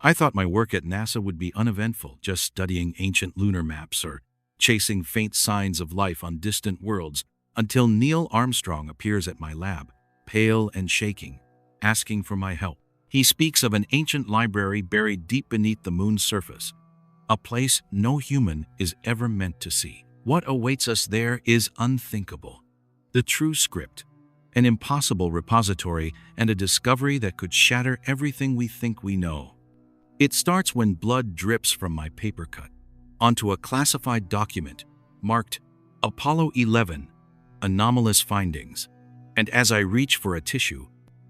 I thought my work at NASA would be uneventful, just studying ancient lunar maps or chasing faint signs of life on distant worlds, until Neil Armstrong appears at my lab, pale and shaking, asking for my help. He speaks of an ancient library buried deep beneath the moon's surface, a place no human is ever meant to see. What awaits us there is unthinkable. The true script, an impossible repository, and a discovery that could shatter everything we think we know. It starts when blood drips from my paper cut onto a classified document marked Apollo 11, Anomalous Findings. And as I reach for a tissue,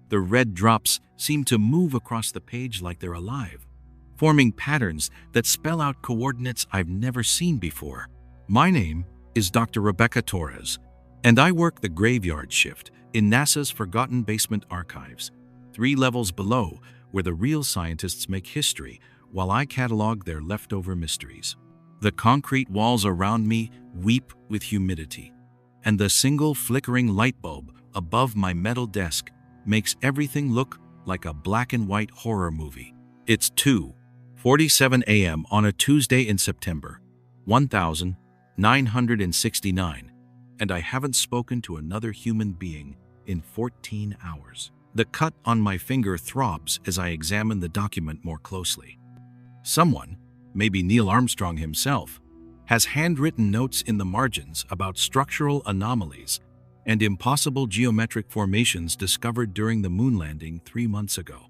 the red drops seem to move across the page like they're alive, forming patterns that spell out coordinates I've never seen before. My name is Dr. Rebecca Torres, and I work the graveyard shift in NASA's Forgotten Basement Archives, 3 levels below, where the real scientists make history while I catalog their leftover mysteries. The concrete walls around me weep with humidity, and the single flickering light bulb above my metal desk makes everything look like a black and white horror movie. It's 2:47 a.m. on a Tuesday in September, 1969, and I haven't spoken to another human being in 14 hours. The cut on my finger throbs as I examine the document more closely. Someone, maybe Neil Armstrong himself, has handwritten notes in the margins about structural anomalies and impossible geometric formations discovered during the moon landing 3 months ago.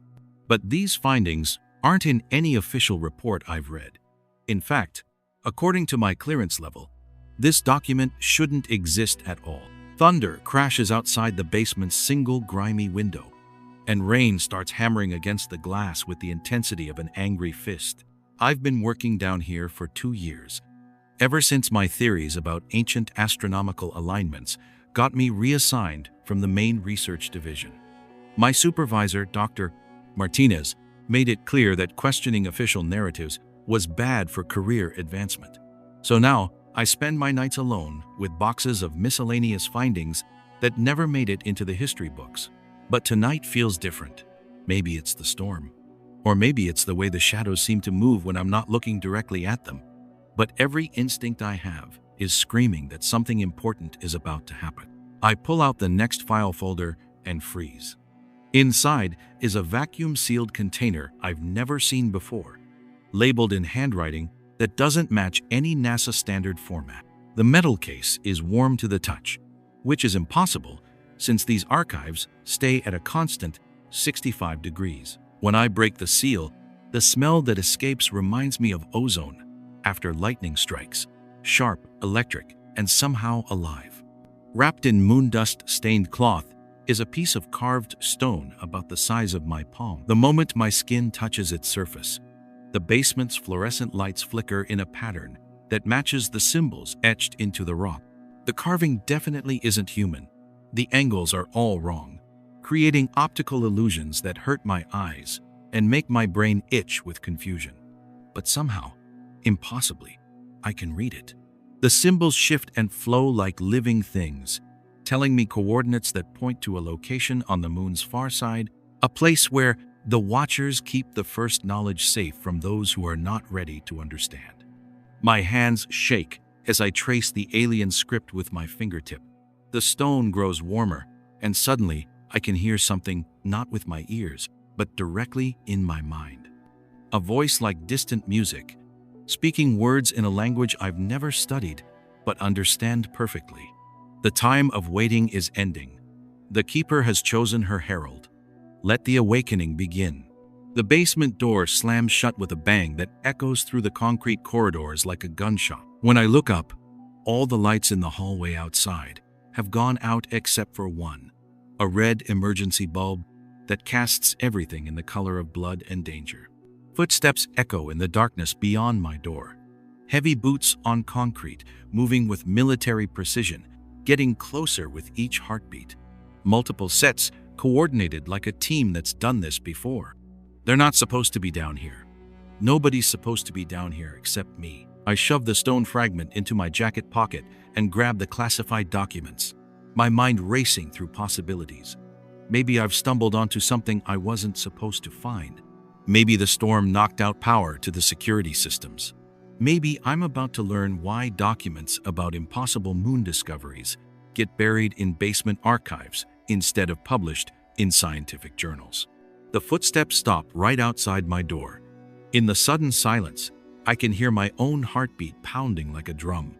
But these findings aren't in any official report I've read. In fact, according to my clearance level, this document shouldn't exist at all. Thunder crashes outside the basement's single grimy window, and rain starts hammering against the glass with the intensity of an angry fist. I've been working down here for 2 years, ever since my theories about ancient astronomical alignments got me reassigned from the main research division. My supervisor, Dr. Martinez, made it clear that questioning official narratives was bad for career advancement. So now, I spend my nights alone with boxes of miscellaneous findings that never made it into the history books. But tonight feels different. Maybe it's the storm. Or maybe it's the way the shadows seem to move when I'm not looking directly at them. But every instinct I have is screaming that something important is about to happen. I pull out the next file folder and freeze. Inside is a vacuum-sealed container I've never seen before, labeled in handwriting that doesn't match any NASA standard format. The metal case is warm to the touch, which is impossible since these archives stay at a constant 65 degrees. When I break the seal, the smell that escapes reminds me of ozone after lightning strikes, sharp, electric, and somehow alive. Wrapped in moon dust-stained cloth is a piece of carved stone about the size of my palm. The moment my skin touches its surface, the basement's fluorescent lights flicker in a pattern that matches the symbols etched into the rock. The carving definitely isn't human. The angles are all wrong, creating optical illusions that hurt my eyes and make my brain itch with confusion. But somehow, impossibly, I can read it. The symbols shift and flow like living things, telling me coordinates that point to a location on the moon's far side, a place where the watchers keep the first knowledge safe from those who are not ready to understand. My hands shake as I trace the alien script with my fingertip. The stone grows warmer, and suddenly I can hear something not with my ears, but directly in my mind. A voice like distant music, speaking words in a language I've never studied, but understand perfectly. The time of waiting is ending. The keeper has chosen her herald. Let the awakening begin. The basement door slams shut with a bang that echoes through the concrete corridors like a gunshot. When I look up, all the lights in the hallway outside have gone out except for one, a red emergency bulb that casts everything in the color of blood and danger. Footsteps echo in the darkness beyond my door. Heavy boots on concrete, moving with military precision, getting closer with each heartbeat. Multiple sets coordinated like a team that's done this before. They're not supposed to be down here. Nobody's supposed to be down here except me. I shove the stone fragment into my jacket pocket and grab the classified documents, my mind racing through possibilities. Maybe I've stumbled onto something I wasn't supposed to find. Maybe the storm knocked out power to the security systems. Maybe I'm about to learn why documents about impossible moon discoveries get buried in basement archives instead of published in scientific journals. The footsteps stop right outside my door. In the sudden silence, I can hear my own heartbeat pounding like a drum,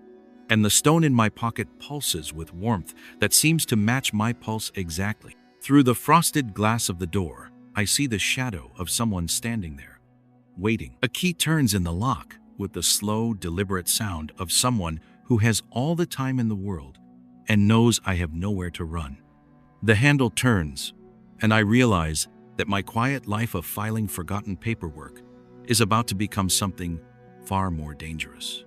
and the stone in my pocket pulses with warmth that seems to match my pulse exactly. Through the frosted glass of the door, I see the shadow of someone standing there, waiting. A key turns in the lock with the slow, deliberate sound of someone who has all the time in the world and knows I have nowhere to run. The handle turns, and I realize that my quiet life of filing forgotten paperwork is about to become something far more dangerous.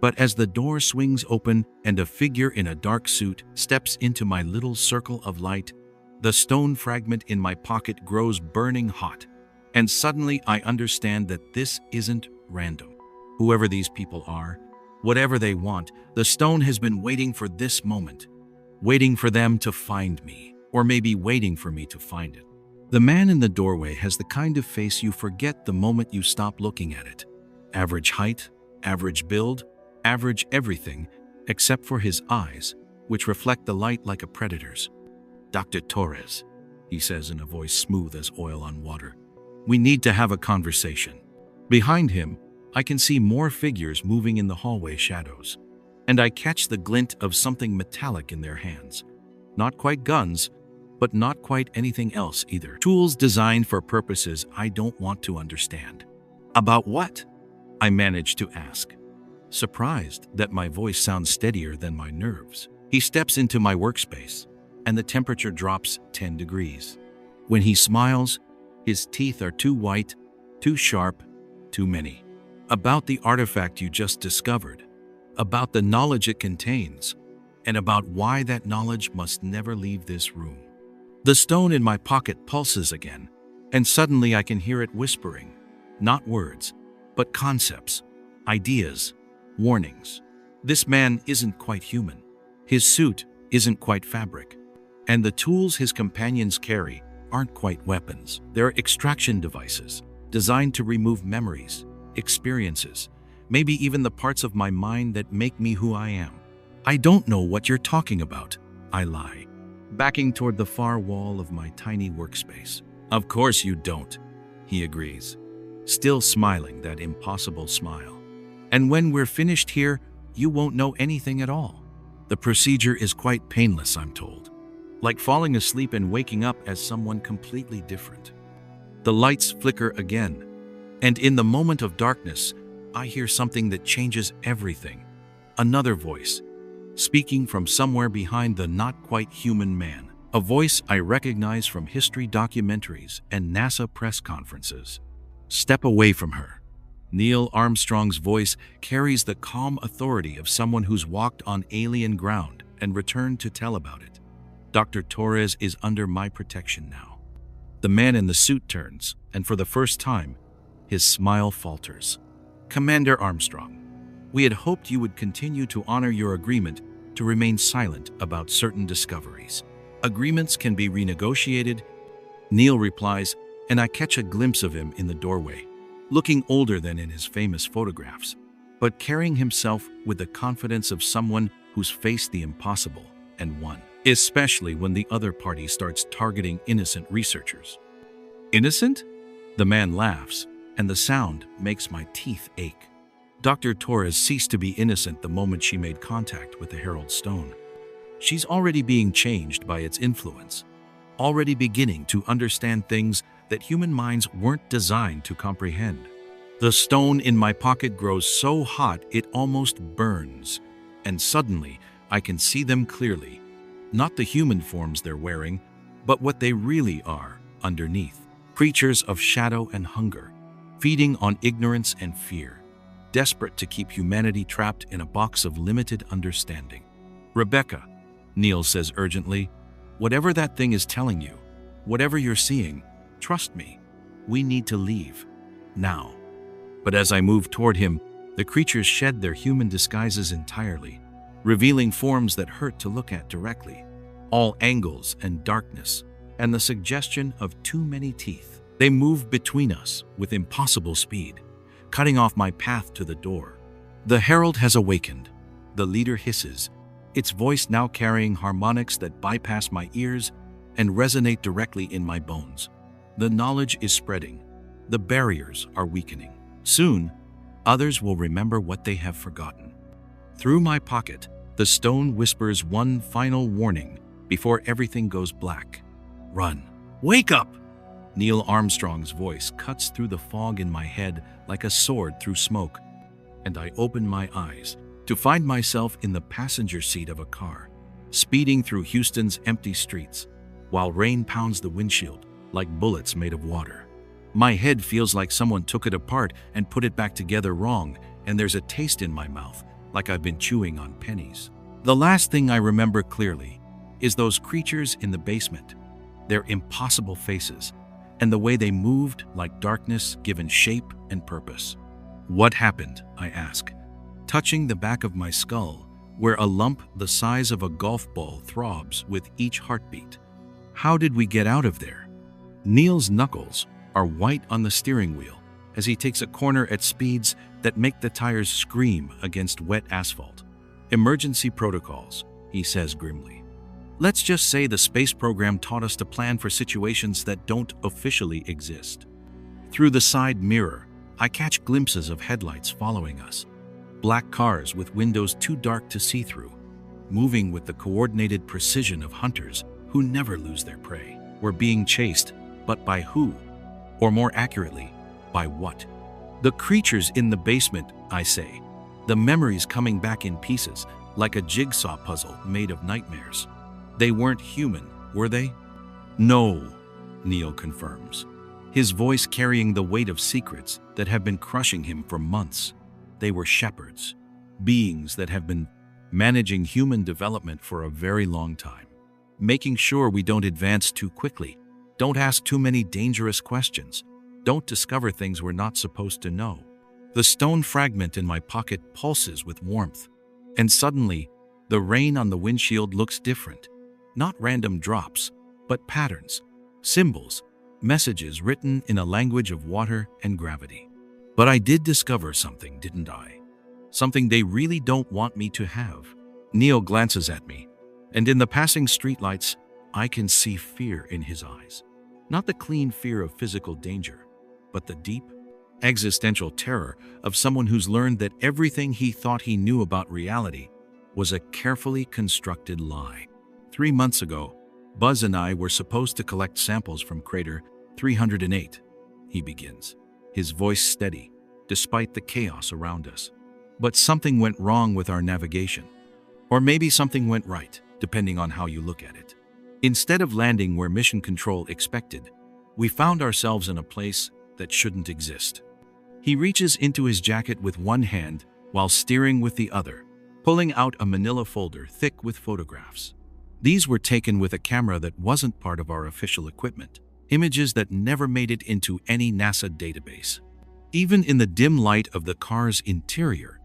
But as the door swings open and a figure in a dark suit steps into my little circle of light, the stone fragment in my pocket grows burning hot, and suddenly I understand that this isn't random. Whoever these people are, whatever they want, the stone has been waiting for this moment, waiting for them to find me, or maybe waiting for me to find it. The man in the doorway has the kind of face you forget the moment you stop looking at it. Average height, average build, average everything, except for his eyes, which reflect the light like a predator's. "Dr. Torres," he says in a voice smooth as oil on water, "we need to have a conversation." Behind him, I can see more figures moving in the hallway shadows, and I catch the glint of something metallic in their hands. Not quite guns, but not quite anything else either. Tools designed for purposes I don't want to understand. "About what?" I manage to ask, surprised that my voice sounds steadier than my nerves. He steps into my workspace, and the temperature drops 10 degrees. When he smiles, his teeth are too white, too sharp, too many. "About the artifact you just discovered, about the knowledge it contains, and about why that knowledge must never leave this room." The stone in my pocket pulses again, and suddenly I can hear it whispering, not words, but concepts, ideas, warnings. This man isn't quite human. His suit isn't quite fabric, and the tools his companions carry aren't quite weapons. They're extraction devices, designed to remove memories, experiences, maybe even the parts of my mind that make me who I am. "I don't know what you're talking about," I lie, backing toward the far wall of my tiny workspace. "Of course you don't," he agrees, still smiling that impossible smile. "And when we're finished here, you won't know anything at all." The procedure is quite painless, I'm told, like falling asleep and waking up as someone completely different. The lights flicker again, and in the moment of darkness, I hear something that changes everything. Another voice, speaking from somewhere behind the not-quite-human man. A voice I recognize from history documentaries and NASA press conferences. "Step away from her." Neil Armstrong's voice carries the calm authority of someone who's walked on alien ground and returned to tell about it. Dr. Torres is under my protection now. The man in the suit turns, and for the first time, his smile falters. "Commander Armstrong, we had hoped you would continue to honor your agreement to remain silent about certain discoveries. Agreements can be renegotiated," Neil replies, and I catch a glimpse of him in the doorway, looking older than in his famous photographs, but carrying himself with the confidence of someone who's faced the impossible and won, especially when the other party starts targeting innocent researchers. "Innocent?" The man laughs, and the sound makes my teeth ache. Dr. Torres ceased to be innocent the moment she made contact with the Herald Stone. She's already being changed by its influence, already beginning to understand things that human minds weren't designed to comprehend. The stone in my pocket grows so hot it almost burns, and suddenly I can see them clearly. Not the human forms they're wearing, but what they really are underneath. Creatures of shadow and hunger, feeding on ignorance and fear, desperate to keep humanity trapped in a box of limited understanding. "Rebecca," Neil says urgently, "whatever that thing is telling you, whatever you're seeing, trust me, we need to leave. Now." But as I move toward him, the creatures shed their human disguises entirely, revealing forms that hurt to look at directly, all angles and darkness, and the suggestion of too many teeth. They move between us with impossible speed, cutting off my path to the door. The herald has awakened. The leader hisses, its voice now carrying harmonics that bypass my ears and resonate directly in my bones. The knowledge is spreading. The barriers are weakening. Soon, others will remember what they have forgotten. Through my pocket, the stone whispers one final warning before everything goes black. Run. Wake up! Neil Armstrong's voice cuts through the fog in my head like a sword through smoke, and I open my eyes to find myself in the passenger seat of a car, speeding through Houston's empty streets, while rain pounds the windshield like bullets made of water. My head feels like someone took it apart and put it back together wrong, and there's a taste in my mouth like I've been chewing on pennies. The last thing I remember clearly is those creatures in the basement, their impossible faces, and the way they moved like darkness given shape and purpose. What happened? I ask, touching the back of my skull, where a lump the size of a golf ball throbs with each heartbeat. How did we get out of there? Neil's knuckles are white on the steering wheel as he takes a corner at speeds that make the tires scream against wet asphalt. Emergency protocols, he says grimly. Let's just say the space program taught us to plan for situations that don't officially exist. Through the side mirror, I catch glimpses of headlights following us. Black cars with windows too dark to see through, moving with the coordinated precision of hunters who never lose their prey. We're being chased, but by who? Or more accurately, by what? The creatures in the basement, I say. The memories coming back in pieces, like a jigsaw puzzle made of nightmares. They weren't human, were they? No, Neil confirms, his voice carrying the weight of secrets that have been crushing him for months. They were shepherds, beings that have been managing human development for a very long time, making sure we don't advance too quickly, don't ask too many dangerous questions, don't discover things we're not supposed to know. The stone fragment in my pocket pulses with warmth, and suddenly, the rain on the windshield looks different. Not random drops, but patterns, symbols, messages written in a language of water and gravity. But I did discover something, didn't I? Something they really don't want me to have. Neil glances at me, and in the passing streetlights, I can see fear in his eyes. Not the clean fear of physical danger, but the deep, existential terror of someone who's learned that everything he thought he knew about reality was a carefully constructed lie. 3 months ago, Buzz and I were supposed to collect samples from crater 308, he begins, his voice steady, despite the chaos around us. But something went wrong with our navigation. Or maybe something went right, depending on how you look at it. Instead of landing where mission control expected, we found ourselves in a place that shouldn't exist. He reaches into his jacket with one hand while steering with the other, pulling out a manila folder thick with photographs. These were taken with a camera that wasn't part of our official equipment, images that never made it into any NASA database. Even in the dim light of the car's interior,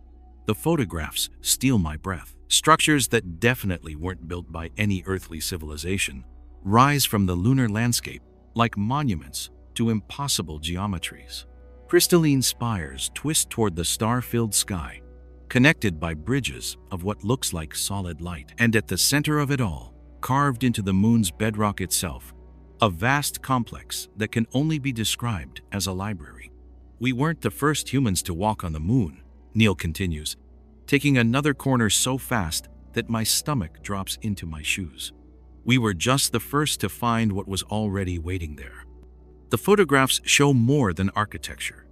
the photographs steal my breath. Structures that definitely weren't built by any earthly civilization rise from the lunar landscape like monuments to impossible geometries. Crystalline spires twist toward the star-filled sky, connected by bridges of what looks like solid light. And at the center of it all, carved into the moon's bedrock itself, a vast complex that can only be described as a library. We weren't the first humans to walk on the moon, Neil continues, taking another corner so fast that my stomach drops into my shoes. We were just the first to find what was already waiting there. The photographs show more than architecture.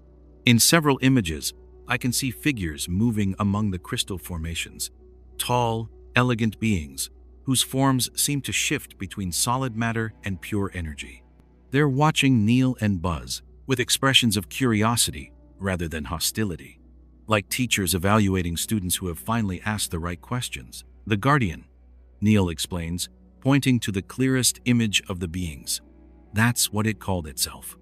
In several images, I can see figures moving among the crystal formations, tall, elegant beings whose forms seem to shift between solid matter and pure energy. They're watching Neil and Buzz with expressions of curiosity rather than hostility, like teachers evaluating students who have finally asked the right questions. The Guardian, Neil explains, pointing to the clearest image of the beings. That's what it called itself.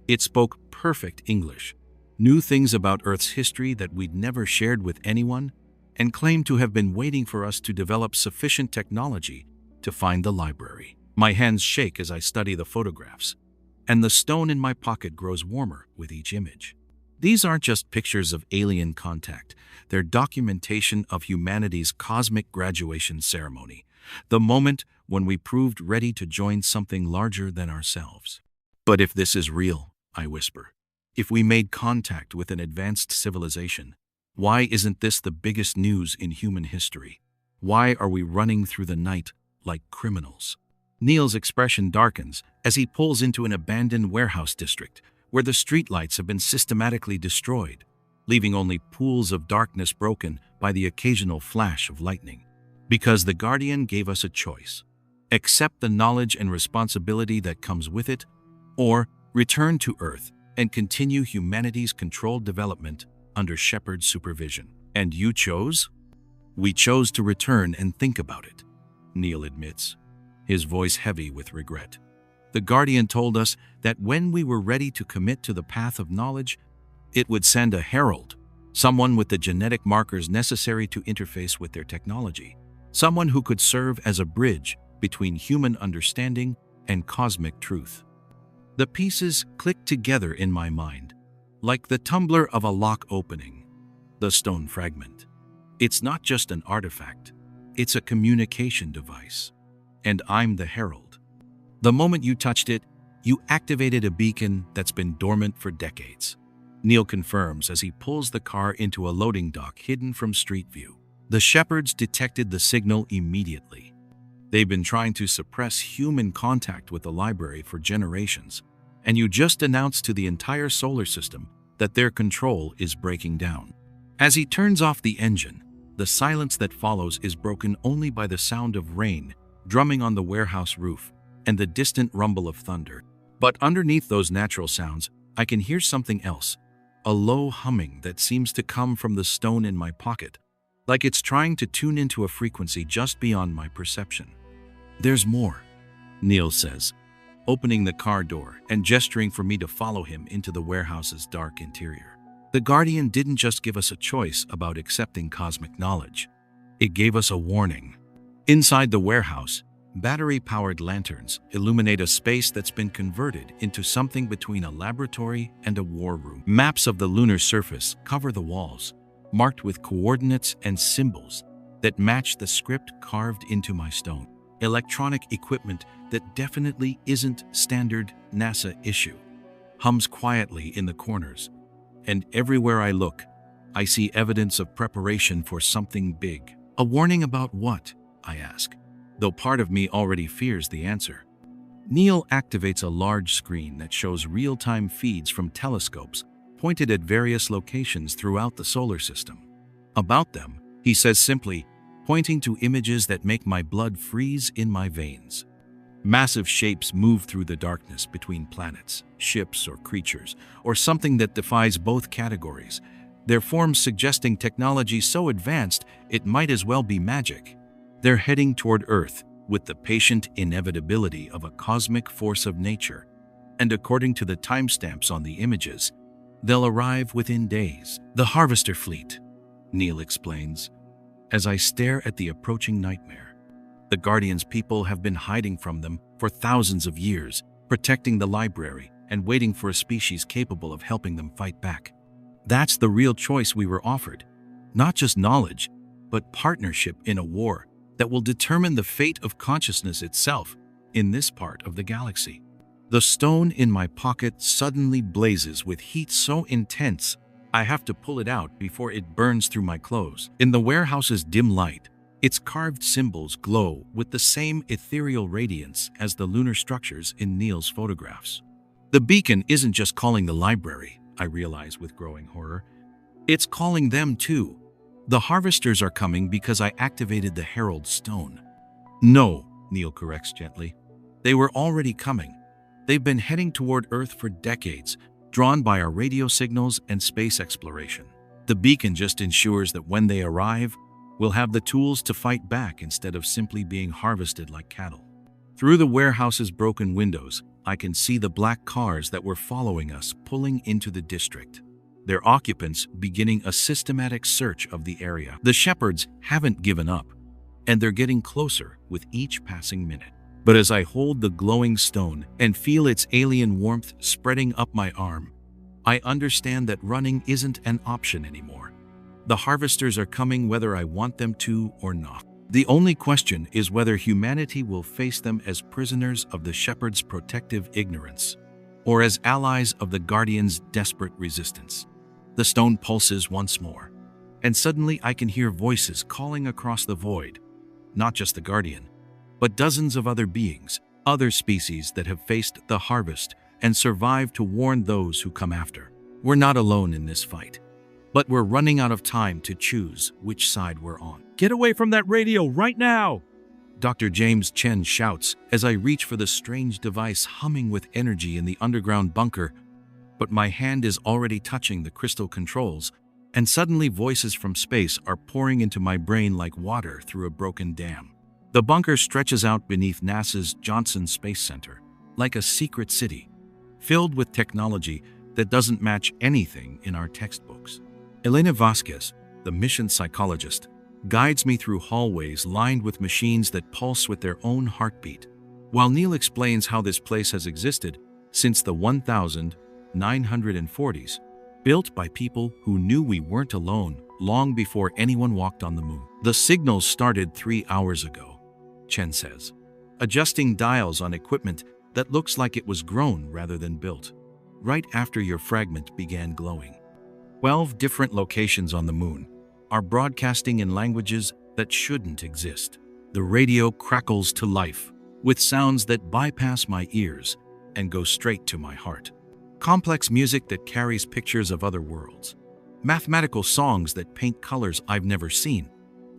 It spoke perfect English, knew things about Earth's history that we'd never shared with anyone, and claimed to have been waiting for us to develop sufficient technology to find the library. My hands shake as I study the photographs. and the stone in my pocket grows warmer with each image. These aren't just pictures of alien contact, they're documentation of humanity's cosmic graduation ceremony, the moment when we proved ready to join something larger than ourselves. But if this is real, I whisper, if we made contact with an advanced civilization, why isn't this the biggest news in human history? Why are we running through the night like criminals? Neil's expression darkens as he pulls into an abandoned warehouse district where the streetlights have been systematically destroyed, leaving only pools of darkness broken by the occasional flash of lightning. Because the Guardian gave us a choice: accept the knowledge and responsibility that comes with it, or return to Earth and continue humanity's controlled development under Shepard's supervision. And you chose? We chose to return and think about it, Neil admits, his voice heavy with regret. The Guardian told us that when we were ready to commit to the path of knowledge, it would send a herald, someone with the genetic markers necessary to interface with their technology, someone who could serve as a bridge between human understanding and cosmic truth. The pieces clicked together in my mind, like the tumbler of a lock opening. The stone fragment. It's not just an artifact, it's a communication device. And I'm the herald. The moment you touched it, you activated a beacon that's been dormant for decades. Neil confirms as he pulls the car into a loading dock hidden from street view. The Shepards detected the signal immediately. They've been trying to suppress human contact with the library for generations, and you just announced to the entire solar system that their control is breaking down. As he turns off the engine, the silence that follows is broken only by the sound of rain drumming on the warehouse roof and the distant rumble of thunder. But underneath those natural sounds, I can hear something else, a low humming that seems to come from the stone in my pocket, like it's trying to tune into a frequency just beyond my perception. There's more, Neil says, opening the car door and gesturing for me to follow him into the warehouse's dark interior. The Guardian didn't just give us a choice about accepting cosmic knowledge. It gave us a warning. Inside the warehouse, battery-powered lanterns illuminate a space that's been converted into something between a laboratory and a war room. Maps of the lunar surface cover the walls, marked with coordinates and symbols that match the script carved into my stone. Electronic equipment that definitely isn't standard NASA issue hums quietly in the corners, and everywhere I look, I see evidence of preparation for something big. A warning about what? I ask, though part of me already fears the answer. Neil activates a large screen that shows real-time feeds from telescopes pointed at various locations throughout the solar system. About them, he says simply, pointing to images that make my blood freeze in my veins. Massive shapes move through the darkness between planets, ships, or creatures, or something that defies both categories, their forms suggesting technology so advanced it might as well be magic. They're heading toward Earth with the patient inevitability of a cosmic force of nature, and according to the timestamps on the images, they'll arrive within days. The Harvester Fleet, Neil explains, as I stare at the approaching nightmare. The Guardian's people have been hiding from them for thousands of years, protecting the library and waiting for a species capable of helping them fight back. That's the real choice we were offered. Not just knowledge, but partnership in a war that will determine the fate of consciousness itself in this part of the galaxy. The stone in my pocket suddenly blazes with heat so intense I have to pull it out before it burns through my clothes. In the warehouse's dim light, its carved symbols glow with the same ethereal radiance as the lunar structures in Neil's photographs. The beacon isn't just calling the library, I realize with growing horror. It's calling them too. The harvesters are coming because I activated the Herald Stone. No, Neil corrects gently. They were already coming. They've been heading toward Earth for decades, drawn by our radio signals and space exploration. The beacon just ensures that when they arrive, we'll have the tools to fight back instead of simply being harvested like cattle. Through the warehouse's broken windows, I can see the black cars that were following us pulling into the district, their occupants beginning a systematic search of the area. The Shepards haven't given up, and they're getting closer with each passing minute. But as I hold the glowing stone and feel its alien warmth spreading up my arm, I understand that running isn't an option anymore. The harvesters are coming whether I want them to or not. The only question is whether humanity will face them as prisoners of the shepherd's protective ignorance, or as allies of the guardian's desperate resistance. The stone pulses once more, and suddenly I can hear voices calling across the void, not just the guardian, but dozens of other beings, other species that have faced the harvest and survived to warn those who come after. We're not alone in this fight, but we're running out of time to choose which side we're on. Get away from that radio right now! Dr. James Chen shouts as I reach for the strange device humming with energy in the underground bunker, but my hand is already touching the crystal controls, and suddenly voices from space are pouring into my brain like water through a broken dam. The bunker stretches out beneath NASA's Johnson Space Center, like a secret city, filled with technology that doesn't match anything in our textbooks. Elena Vasquez, the mission psychologist, guides me through hallways lined with machines that pulse with their own heartbeat, while Neil explains how this place has existed since the 1940s, built by people who knew we weren't alone long before anyone walked on the moon. The signals started 3 hours ago, Chen says, adjusting dials on equipment that looks like it was grown rather than built, right after your fragment began glowing. 12 different locations on the moon are broadcasting in languages that shouldn't exist. The radio crackles to life with sounds that bypass my ears and go straight to my heart. Complex music that carries pictures of other worlds. Mathematical songs that paint colors I've never seen.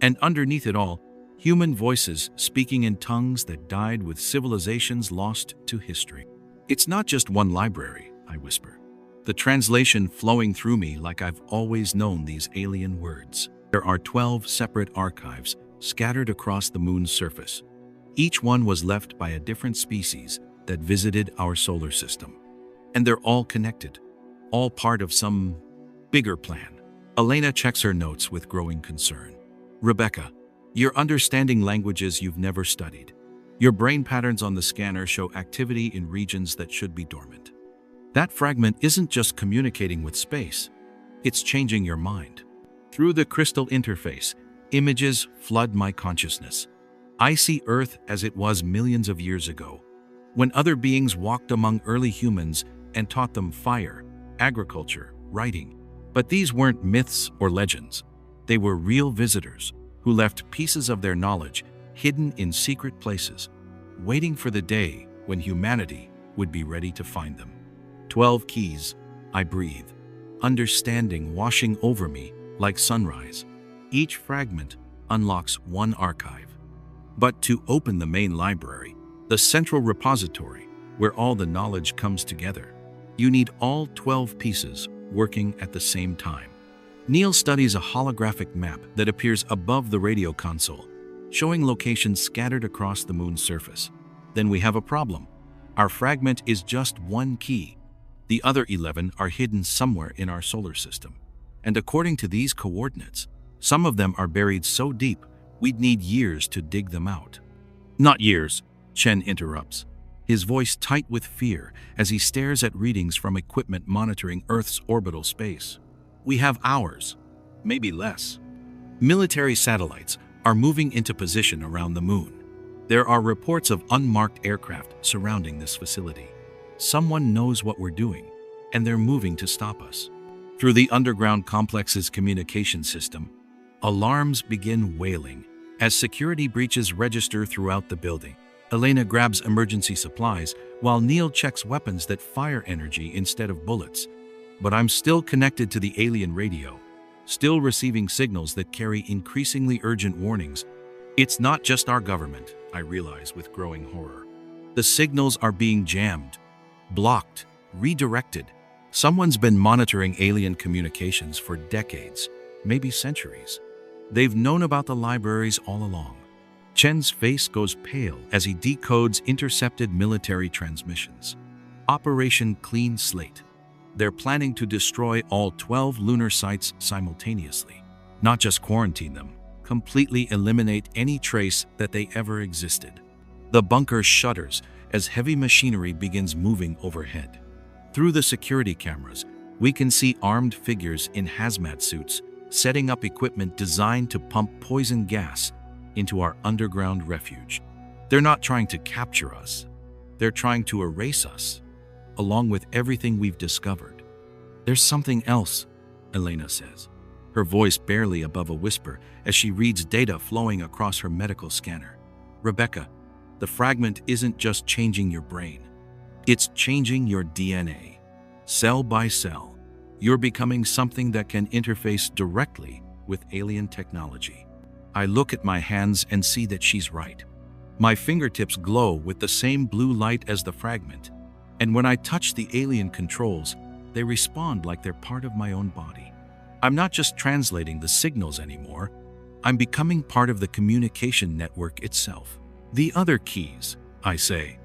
And underneath it all, human voices speaking in tongues that died with civilizations lost to history. It's not just one library, I whisper, the translation flowing through me like I've always known these alien words. There are 12 separate archives scattered across the moon's surface. Each one was left by a different species that visited our solar system. And they're all connected, all part of some bigger plan. Elena checks her notes with growing concern. Rebecca, you're understanding languages you've never studied. Your brain patterns on the scanner show activity in regions that should be dormant. That fragment isn't just communicating with space, it's changing your mind. Through the crystal interface, images flood my consciousness. I see Earth as it was millions of years ago, when other beings walked among early humans and taught them fire, agriculture, writing. But these weren't myths or legends. They were real visitors who left pieces of their knowledge hidden in secret places, waiting for the day when humanity would be ready to find them. 12 keys, I breathe, understanding washing over me like sunrise. Each fragment unlocks one archive. But to open the main library, the central repository where all the knowledge comes together, you need all 12 pieces working at the same time. Neil studies a holographic map that appears above the radio console, showing locations scattered across the moon's surface. Then we have a problem. Our fragment is just one key. The other 11 are hidden somewhere in our solar system. And according to these coordinates, some of them are buried so deep, we'd need years to dig them out. Not years, Chen interrupts, his voice tight with fear as he stares at readings from equipment monitoring Earth's orbital space. We have hours, maybe less. Military satellites are moving into position around the moon. There are reports of unmarked aircraft surrounding this facility. Someone knows what we're doing, and they're moving to stop us. Through the underground complex's communication system, alarms begin wailing as security breaches register throughout the building. Elena grabs emergency supplies while Neil checks weapons that fire energy instead of bullets. But I'm still connected to the alien radio, still receiving signals that carry increasingly urgent warnings. It's not just our government, I realize with growing horror. The signals are being jammed, blocked, redirected. Someone's been monitoring alien communications for decades, maybe centuries. They've known about the libraries all along. Chen's face goes pale as he decodes intercepted military transmissions. Operation Clean Slate. They're planning to destroy all 12 lunar sites simultaneously. Not just quarantine them, completely eliminate any trace that they ever existed. The bunker shudders as heavy machinery begins moving overhead. Through the security cameras, we can see armed figures in hazmat suits setting up equipment designed to pump poison gas into our underground refuge. They're not trying to capture us. They're trying to erase us, along with everything we've discovered. There's something else, Elena says, her voice barely above a whisper as she reads data flowing across her medical scanner. Rebecca, the fragment isn't just changing your brain. It's changing your DNA. Cell by cell, you're becoming something that can interface directly with alien technology. I look at my hands and see that she's right. My fingertips glow with the same blue light as the fragment, and when I touch the alien controls, they respond like they're part of my own body. I'm not just translating the signals anymore, I'm becoming part of the communication network itself. The other keys, I say,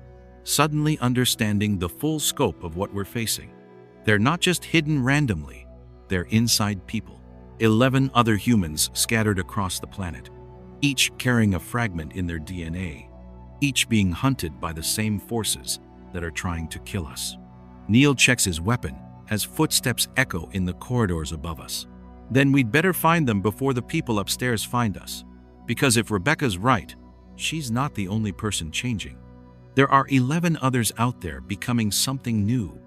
suddenly understanding the full scope of what we're facing. They're not just hidden randomly, they're inside people. 11 other humans scattered across the planet, each carrying a fragment in their DNA, each being hunted by the same forces that are trying to kill us. Neil checks his weapon as footsteps echo in the corridors above us. Then we'd better find them before the people upstairs find us. Because if Rebecca's right, she's not the only person changing. There are 11 others out there becoming something new,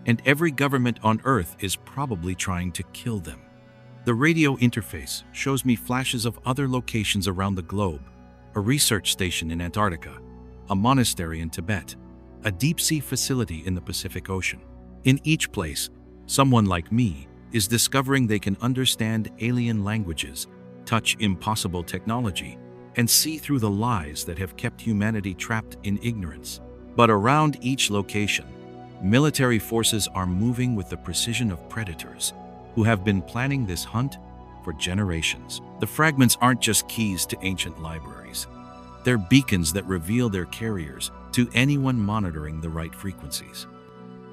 and every government on Earth is probably trying to kill them. The radio interface shows me flashes of other locations around the globe: a research station in Antarctica, a monastery in Tibet, a deep-sea facility in the Pacific Ocean. In each place, someone like me is discovering they can understand alien languages, touch impossible technology, and see through the lies that have kept humanity trapped in ignorance. But around each location, military forces are moving with the precision of predators who have been planning this hunt for generations. The fragments aren't just keys to ancient libraries. They're beacons that reveal their carriers to anyone monitoring the right frequencies.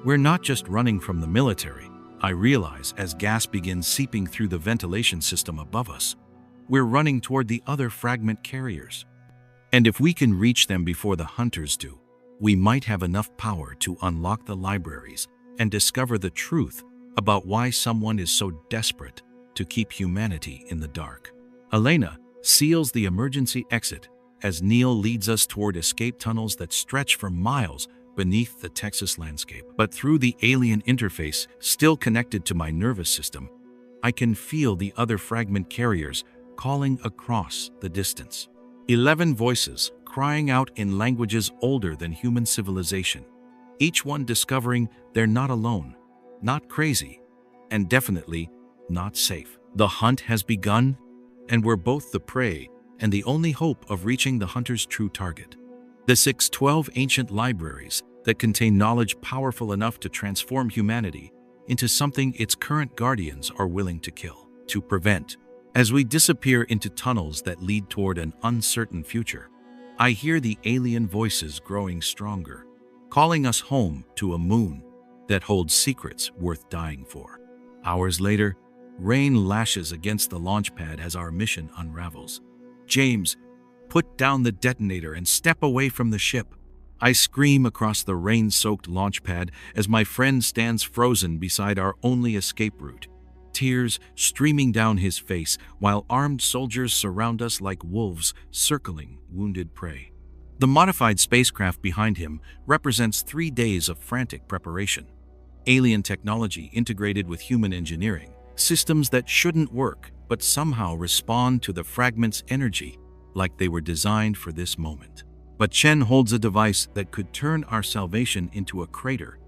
We're not just running from the military, I realize as gas begins seeping through the ventilation system above us. We're running toward the other fragment carriers. And if we can reach them before the hunters do, we might have enough power to unlock the libraries and discover the truth about why someone is so desperate to keep humanity in the dark. Elena seals the emergency exit as Neil leads us toward escape tunnels that stretch for miles beneath the Texas landscape. But through the alien interface still connected to my nervous system, I can feel the other fragment carriers calling across the distance. 11 voices crying out in languages older than human civilization, each one discovering they're not alone, not crazy, and definitely not safe. The hunt has begun, and we're both the prey and the only hope of reaching the hunter's true target. The 612 ancient libraries that contain knowledge powerful enough to transform humanity into something its current guardians are willing to kill, to prevent. As we disappear into tunnels that lead toward an uncertain future, I hear the alien voices growing stronger, calling us home to a moon that holds secrets worth dying for. Hours later, rain lashes against the launch pad as our mission unravels. James, put down the detonator and step away from the ship. I scream across the rain-soaked launch pad as my friend stands frozen beside our only escape route, tears streaming down his face while armed soldiers surround us like wolves circling wounded prey. The modified spacecraft behind him represents 3 days of frantic preparation. Alien technology integrated with human engineering, systems that shouldn't work but somehow respond to the fragment's energy like they were designed for this moment. But Chen holds a device that could turn our salvation into a crater,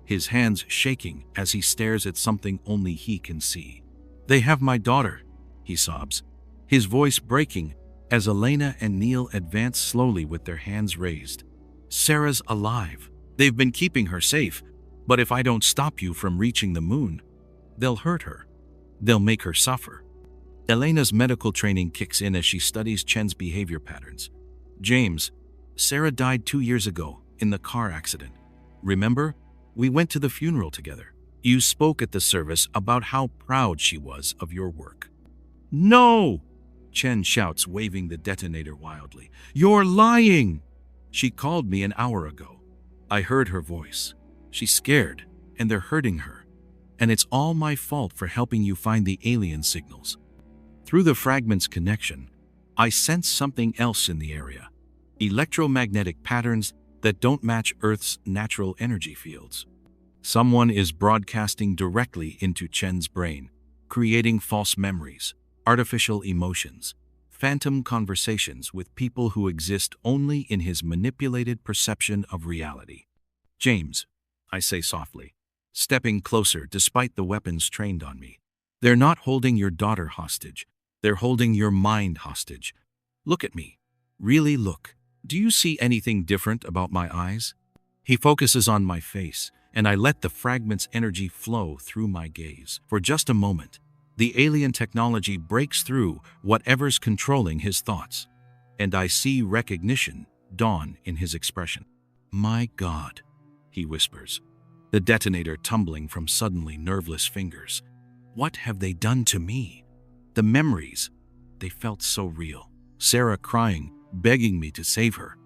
his hands shaking as he stares at something only he can see. "They have my daughter," he sobs, his voice breaking as Elena and Neil advance slowly with their hands raised. "Sarah's alive. They've been keeping her safe, but if I don't stop you from reaching the moon, they'll hurt her. They'll make her suffer." Elena's medical training kicks in as she studies Chen's behavior patterns. "James, Sarah died 2 years ago in the car accident. Remember? We went to the funeral together. You spoke at the service about how proud she was of your work." "No!" Chen shouts, waving the detonator wildly. "You're lying!" She called me an hour ago. I heard her voice. She's scared, and they're hurting her. And it's all my fault for helping you find the alien signals. Through the fragment's connection, I sense something else in the area. Electromagnetic patterns that don't match Earth's natural energy fields. Someone is broadcasting directly into Chen's brain, creating false memories, artificial emotions, phantom conversations with people who exist only in his manipulated perception of reality. James, I say softly, stepping closer despite the weapons trained on me. They're not holding your daughter hostage. They're holding your mind hostage. Look at me. Really look. Do you see anything different about my eyes? He focuses on my face, and I let the fragment's energy flow through my gaze. For just a moment, the alien technology breaks through whatever's controlling his thoughts, and I see recognition dawn in his expression. My God, he whispers, the detonator tumbling from suddenly nerveless fingers. What have they done to me? The memories, they felt so real. Sarah crying, begging me to save her,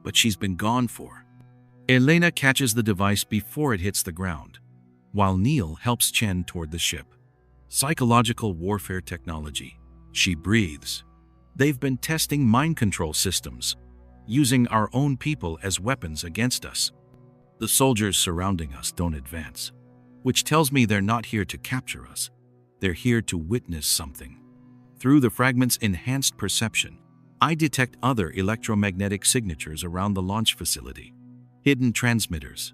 but she's been gone for. Elena catches the device before it hits the ground, while Neil helps Chen toward the ship. Psychological warfare technology. She breathes. They've been testing mind control systems, using our own people as weapons against us. The soldiers surrounding us don't advance, which tells me they're not here to capture us. They're here to witness something. Through the fragment's enhanced perception, I detect other electromagnetic signatures around the launch facility. Hidden transmitters,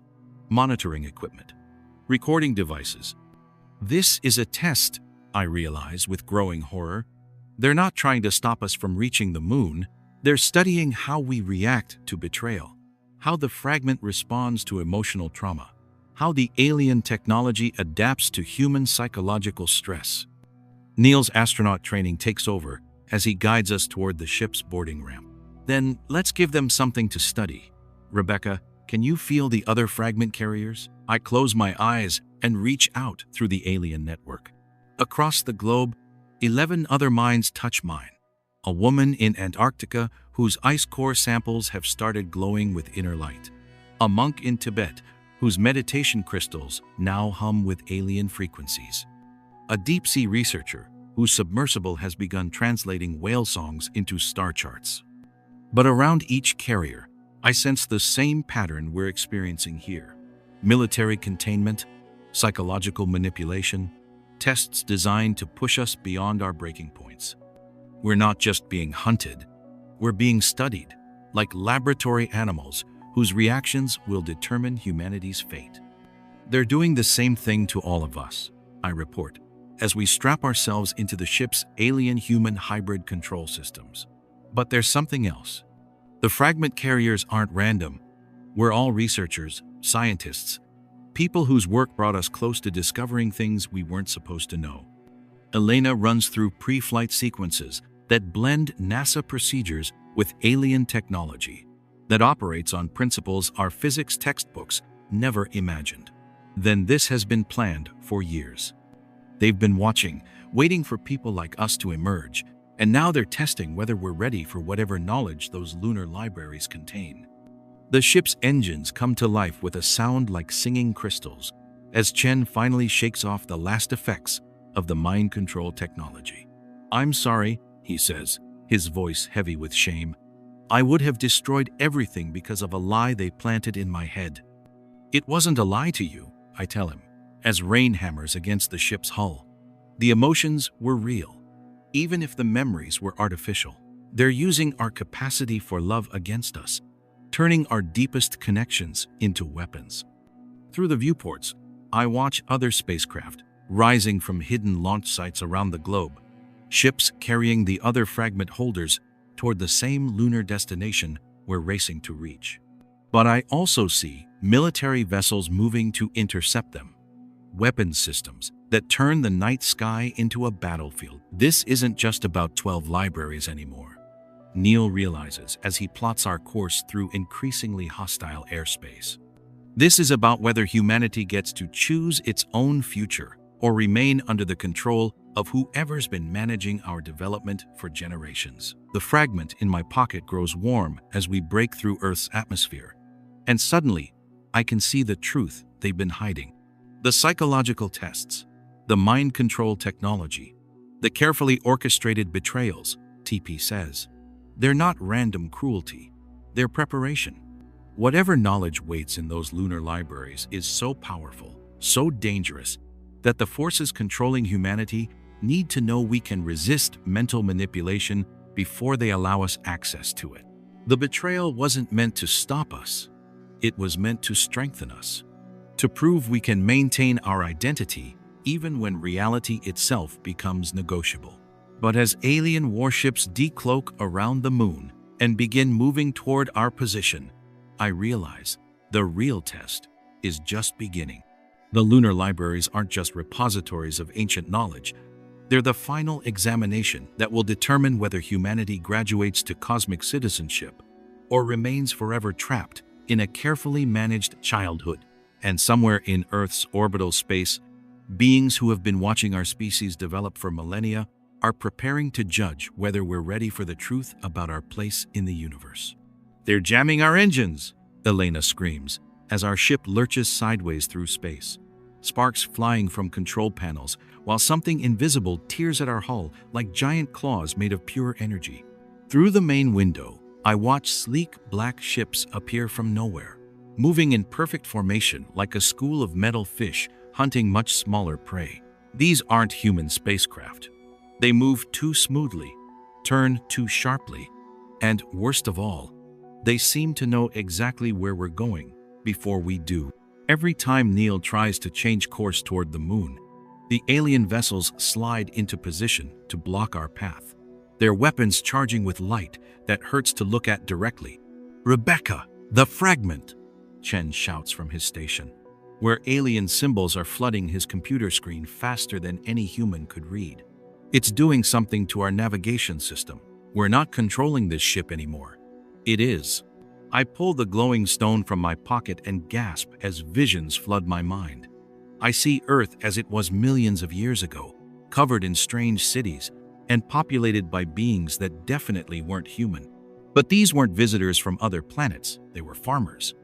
monitoring equipment, recording devices. This is a test, I realize with growing horror. They're not trying to stop us from reaching the moon. They're studying how we react to betrayal, how the fragment responds to emotional trauma, how the alien technology adapts to human psychological stress. Neil's astronaut training takes over as he guides us toward the ship's boarding ramp. Then let's give them something to study. Rebecca, can you feel the other fragment carriers? I close my eyes and reach out through the alien network. Across the globe, 11 other minds touch mine. A woman in Antarctica whose ice core samples have started glowing with inner light. A monk in Tibet whose meditation crystals now hum with alien frequencies. A deep-sea researcher whose submersible has begun translating whale songs into star charts. But around each carrier, I sense the same pattern we're experiencing here. Military containment, psychological manipulation, tests designed to push us beyond our breaking points. We're not just being hunted, we're being studied, like laboratory animals whose reactions will determine humanity's fate. They're doing the same thing to all of us, I report, as we strap ourselves into the ship's alien-human hybrid control systems. But there's something else. The fragment carriers aren't random. We're all researchers, scientists, people whose work brought us close to discovering things we weren't supposed to know. Elena runs through pre-flight sequences that blend NASA procedures with alien technology, that operates on principles our physics textbooks never imagined. Then this has been planned for years. They've been watching, waiting for people like us to emerge, and now they're testing whether we're ready for whatever knowledge those lunar libraries contain. The ship's engines come to life with a sound like singing crystals, as Chen finally shakes off the last effects of the mind control technology. I'm sorry, he says, his voice heavy with shame. I would have destroyed everything because of a lie they planted in my head. It wasn't a lie to you, I tell him, as rain hammers against the ship's hull. The emotions were real, even if the memories were artificial. They're using our capacity for love against us, turning our deepest connections into weapons. Through the viewports, I watch other spacecraft rising from hidden launch sites around the globe, ships carrying the other fragment holders toward the same lunar destination we're racing to reach. But I also see military vessels moving to intercept them, weapons systems that turn the night sky into a battlefield. This isn't just about 12 libraries anymore, Neil realizes as he plots our course through increasingly hostile airspace. This is about whether humanity gets to choose its own future or remain under the control of whoever's been managing our development for generations. The fragment in my pocket grows warm as we break through Earth's atmosphere, and suddenly, I can see the truth they've been hiding. The psychological tests, the mind control technology, the carefully orchestrated betrayals, TP says. They're not random cruelty, they're preparation. Whatever knowledge waits in those lunar libraries is so powerful, so dangerous, that the forces controlling humanity need to know we can resist mental manipulation before they allow us access to it. The betrayal wasn't meant to stop us. It was meant to strengthen us, to prove we can maintain our identity even when reality itself becomes negotiable. But as alien warships decloak around the moon and begin moving toward our position, I realize the real test is just beginning. The lunar libraries aren't just repositories of ancient knowledge. They're the final examination that will determine whether humanity graduates to cosmic citizenship or remains forever trapped in a carefully managed childhood. And somewhere in Earth's orbital space, beings who have been watching our species develop for millennia are preparing to judge whether we're ready for the truth about our place in the universe. "They're jamming our engines," Elena screams as our ship lurches sideways through space, sparks flying from control panels while something invisible tears at our hull like giant claws made of pure energy. Through the main window, I watch sleek black ships appear from nowhere, moving in perfect formation like a school of metal fish hunting much smaller prey. These aren't human spacecraft. They move too smoothly, turn too sharply, and worst of all, they seem to know exactly where we're going before we do. Every time Neil tries to change course toward the moon, the alien vessels slide into position to block our path, their weapons charging with light that hurts to look at directly. "Rebecca, the fragment!" Chen shouts from his station, where alien symbols are flooding his computer screen faster than any human could read. "It's doing something to our navigation system. We're not controlling this ship anymore." "It is." I pull the glowing stone from my pocket and gasp as visions flood my mind. I see Earth as it was millions of years ago, covered in strange cities and populated by beings that definitely weren't human. But these weren't visitors from other planets, they were farmers.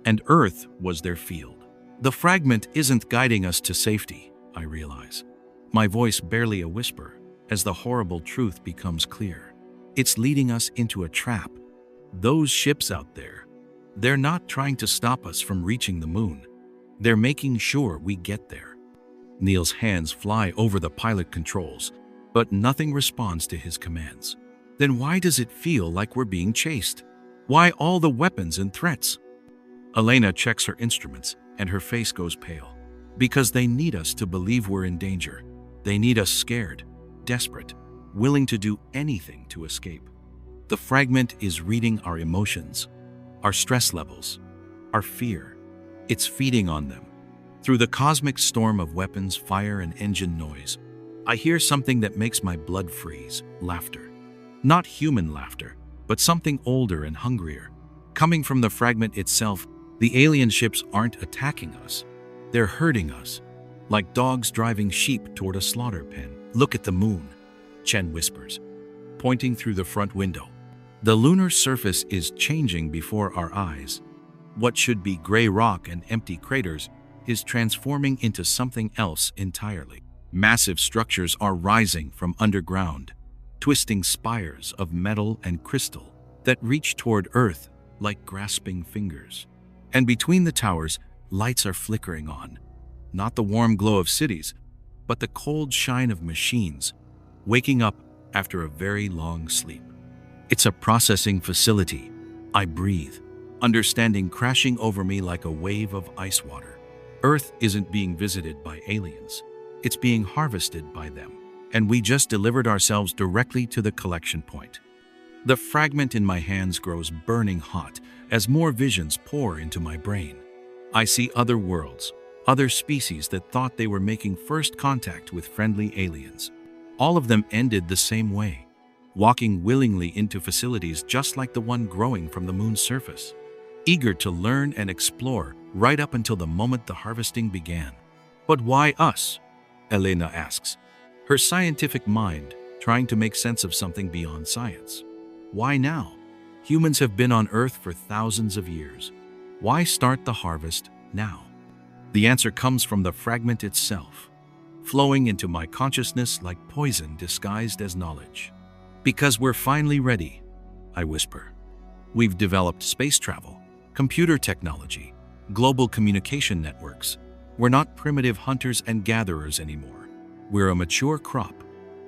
And Earth was their field. The fragment isn't guiding us to safety, I realize, my voice barely a whisper, as the horrible truth becomes clear. It's leading us into a trap. Those ships out there, they're not trying to stop us from reaching the moon. They're making sure we get there. Neil's hands fly over the pilot controls, but nothing responds to his commands. Then why does it feel like we're being chased? Why all the weapons and threats? Elena checks her instruments and her face goes pale. Because they need us to believe we're in danger. They need us scared, desperate, willing to do anything to escape. The fragment is reading our emotions, our stress levels, our fear. It's feeding on them. Through the cosmic storm of weapons, fire, and engine noise, I hear something that makes my blood freeze: laughter. Not human laughter, but something older and hungrier. Coming from the fragment itself, the alien ships aren't attacking us. They're herding us, like dogs driving sheep toward a slaughter pen. "Look at the moon," Chen whispers, pointing through the front window. The lunar surface is changing before our eyes. What should be gray rock and empty craters is transforming into something else entirely. Massive structures are rising from underground, twisting spires of metal and crystal that reach toward Earth like grasping fingers. And between the towers, lights are flickering on. Not the warm glow of cities, but the cold shine of machines, waking up after a very long sleep. It's a processing facility. I breathe, understanding crashing over me like a wave of ice water. Earth isn't being visited by aliens. It's being harvested by them. And we just delivered ourselves directly to the collection point. The fragment in my hands grows burning hot as more visions pour into my brain. I see other worlds, other species that thought they were making first contact with friendly aliens. All of them ended the same way, walking willingly into facilities just like the one growing from the moon's surface, eager to learn and explore right up until the moment the harvesting began. "But why us?" Elena asks, her scientific mind trying to make sense of something beyond science. Why now? Humans have been on Earth for thousands of years. Why start the harvest now? The answer comes from the fragment itself, flowing into my consciousness like poison disguised as knowledge. Because we're finally ready, I whisper. We've developed space travel, computer technology, global communication networks. We're not primitive hunters and gatherers anymore. We're a mature crop,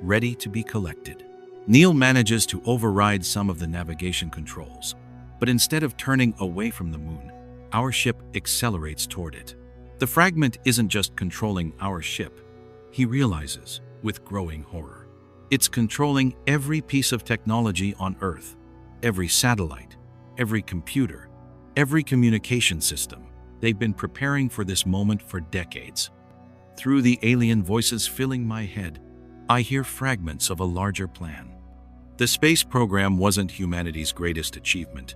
ready to be collected. Neil manages to override some of the navigation controls, but instead of turning away from the moon, our ship accelerates toward it. The fragment isn't just controlling our ship, he realizes, with growing horror. It's controlling every piece of technology on Earth, every satellite, every computer, every communication system. They've been preparing for this moment for decades. Through the alien voices filling my head, I hear fragments of a larger plan. The space program wasn't humanity's greatest achievement.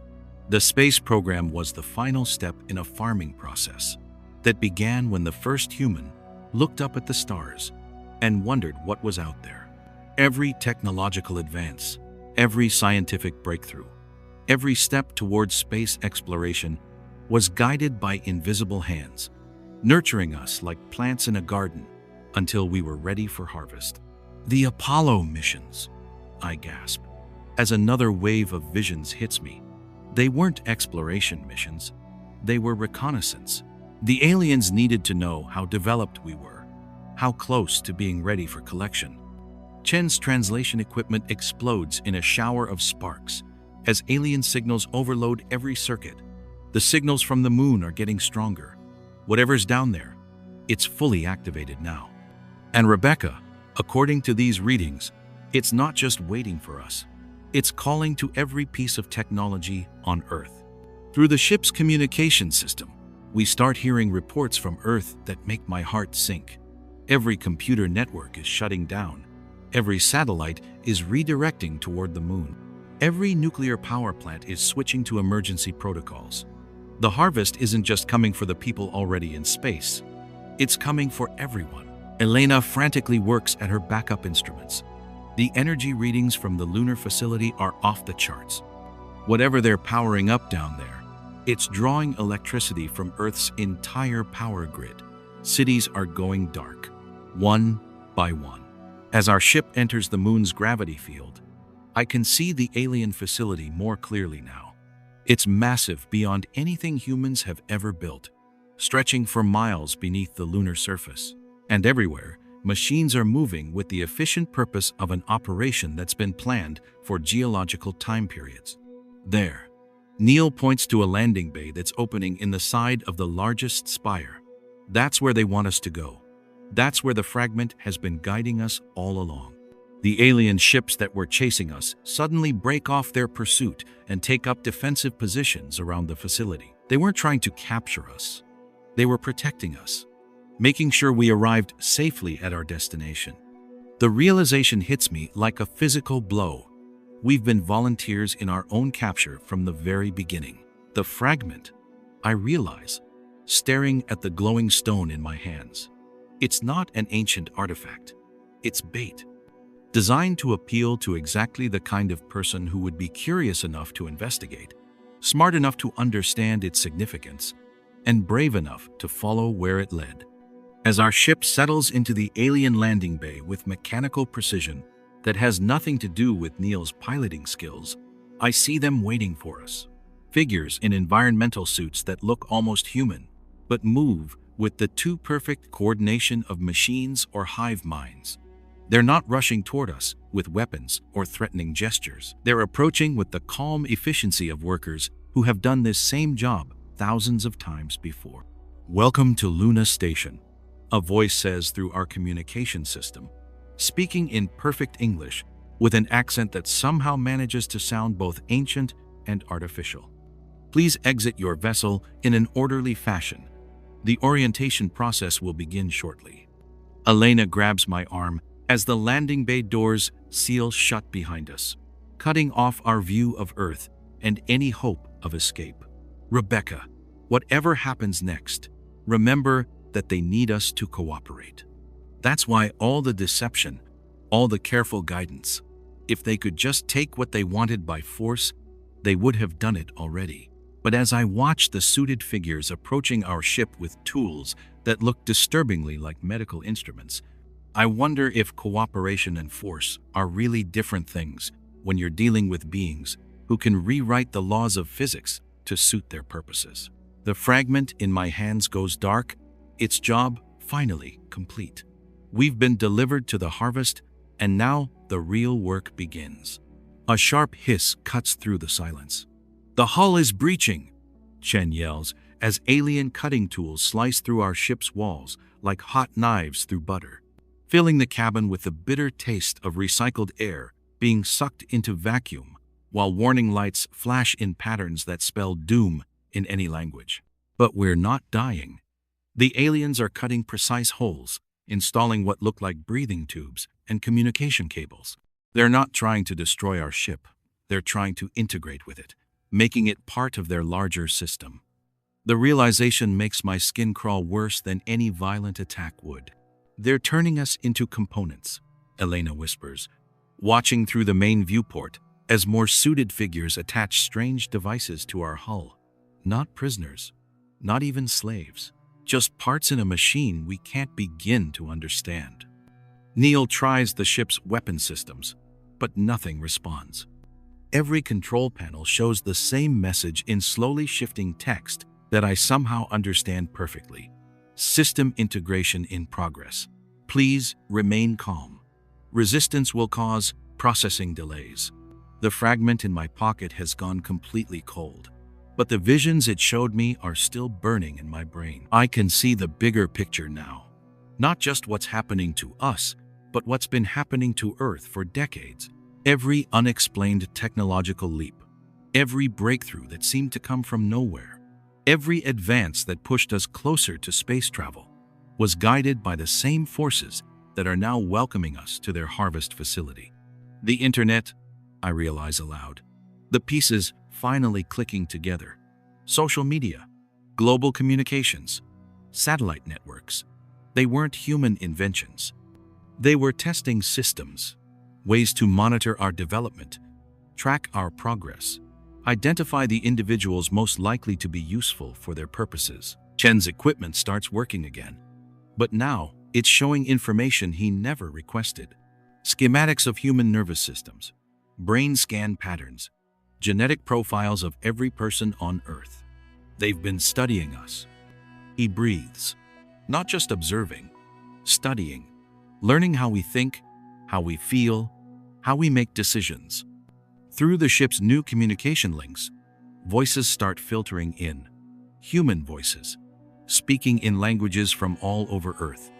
The space program was the final step in a farming process that began when the first human looked up at the stars and wondered what was out there. Every technological advance, every scientific breakthrough, every step towards space exploration was guided by invisible hands, nurturing us like plants in a garden until we were ready for harvest. The Apollo missions, I gasp, as another wave of visions hits me. They weren't exploration missions, they were reconnaissance. The aliens needed to know how developed we were, how close to being ready for collection. Chen's translation equipment explodes in a shower of sparks as alien signals overload every circuit. The signals from the moon are getting stronger. Whatever's down there, it's fully activated now. And Rebecca, according to these readings, it's not just waiting for us. It's calling to every piece of technology on Earth. Through the ship's communication system, we start hearing reports from Earth that make my heart sink. Every computer network is shutting down. Every satellite is redirecting toward the moon. Every nuclear power plant is switching to emergency protocols. The harvest isn't just coming for the people already in space. It's coming for everyone. Elena frantically works at her backup instruments. The energy readings from the lunar facility are off the charts. Whatever they're powering up down there, it's drawing electricity from Earth's entire power grid. Cities are going dark, one by one. As our ship enters the moon's gravity field, I can see the alien facility more clearly now. It's massive beyond anything humans have ever built, stretching for miles beneath the lunar surface. And everywhere, machines are moving with the efficient purpose of an operation that's been planned for geological time periods. There, Neil points to a landing bay that's opening in the side of the largest spire. That's where they want us to go. That's where the fragment has been guiding us all along. The alien ships that were chasing us suddenly break off their pursuit and take up defensive positions around the facility. They weren't trying to capture us. They were protecting us, making sure we arrived safely at our destination. The realization hits me like a physical blow. We've been volunteers in our own capture from the very beginning. The fragment, I realize, staring at the glowing stone in my hands. It's not an ancient artifact. It's bait, designed to appeal to exactly the kind of person who would be curious enough to investigate, smart enough to understand its significance, and brave enough to follow where it led. As our ship settles into the alien landing bay with mechanical precision that has nothing to do with Neil's piloting skills, I see them waiting for us. Figures in environmental suits that look almost human, but move with the too perfect coordination of machines or hive minds. They're not rushing toward us with weapons or threatening gestures. They're approaching with the calm efficiency of workers who have done this same job thousands of times before. "Welcome to Luna Station," a voice says through our communication system, speaking in perfect English with an accent that somehow manages to sound both ancient and artificial. "Please exit your vessel in an orderly fashion. The orientation process will begin shortly." Elena grabs my arm as the landing bay doors seal shut behind us, cutting off our view of Earth and any hope of escape. "Rebecca, whatever happens next, remember that they need us to cooperate. That's why all the deception, all the careful guidance. If they could just take what they wanted by force, they would have done it already. But as I watched the suited figures approaching our ship with tools that looked disturbingly like medical instruments, I wonder if cooperation and force are really different things when you're dealing with beings who can rewrite the laws of physics to suit their purposes. The fragment in my hands goes dark, its job finally complete. We've been delivered to the harvest, and now the real work begins. A sharp hiss cuts through the silence. "The hull is breaching," Chen yells as alien cutting tools slice through our ship's walls like hot knives through butter, filling the cabin with the bitter taste of recycled air being sucked into vacuum, while warning lights flash in patterns that spell doom in any language. But we're not dying. The aliens are cutting precise holes, installing what look like breathing tubes and communication cables. They're not trying to destroy our ship. They're trying to integrate with it, making it part of their larger system. The realization makes my skin crawl worse than any violent attack would. "They're turning us into components," Elena whispers, watching through the main viewport as more suited figures attach strange devices to our hull. Not prisoners, not even slaves, just parts in a machine we can't begin to understand. Neil tries the ship's weapon systems, but nothing responds. Every control panel shows the same message in slowly shifting text that I somehow understand perfectly. "System integration in progress. Please remain calm. Resistance will cause processing delays." The fragment in my pocket has gone completely cold, but the visions it showed me are still burning in my brain. I can see the bigger picture now. Not just what's happening to us, but what's been happening to Earth for decades. Every unexplained technological leap, every breakthrough that seemed to come from nowhere, every advance that pushed us closer to space travel, was guided by the same forces that are now welcoming us to their harvest facility. The internet, I realize aloud. The pieces finally clicking together. Social media, global communications, satellite networks. They weren't human inventions. They were testing systems, ways to monitor our development, track our progress, identify the individuals most likely to be useful for their purposes. Chen's equipment starts working again, but now it's showing information he never requested. Schematics of human nervous systems, brain scan patterns, genetic profiles of every person on Earth. They've been studying us. He breathes, not just observing, studying, learning how we think, how we feel, how we make decisions. Through the ship's new communication links, voices start filtering in. Human voices, speaking in languages from all over Earth.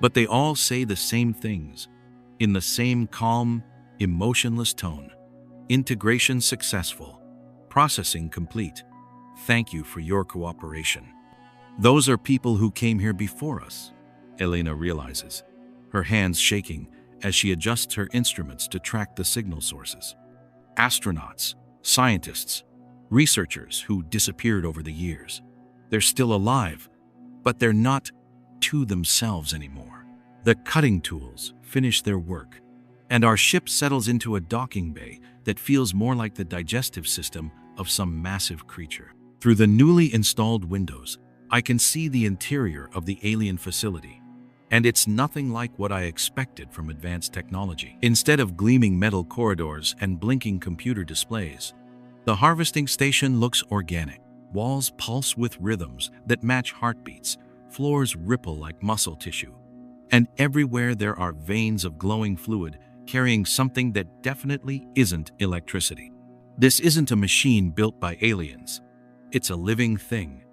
But they all say the same things, in the same calm, emotionless tone. Integration successful. Processing complete. Thank you for your cooperation. Those are people who came here before us, Elena realizes, her hands shaking as she adjusts her instruments to track the signal sources. Astronauts, scientists, researchers who disappeared over the years. They're still alive, but they're not to themselves anymore. The cutting tools finish their work, and our ship settles into a docking bay that feels more like the digestive system of some massive creature. Through the newly installed windows, I can see the interior of the alien facility. And it's nothing like what I expected from advanced technology. Instead of gleaming metal corridors and blinking computer displays, the harvesting station looks organic. Walls pulse with rhythms that match heartbeats, floors ripple like muscle tissue, and everywhere there are veins of glowing fluid carrying something that definitely isn't electricity. This isn't a machine built by aliens. It's a living thing,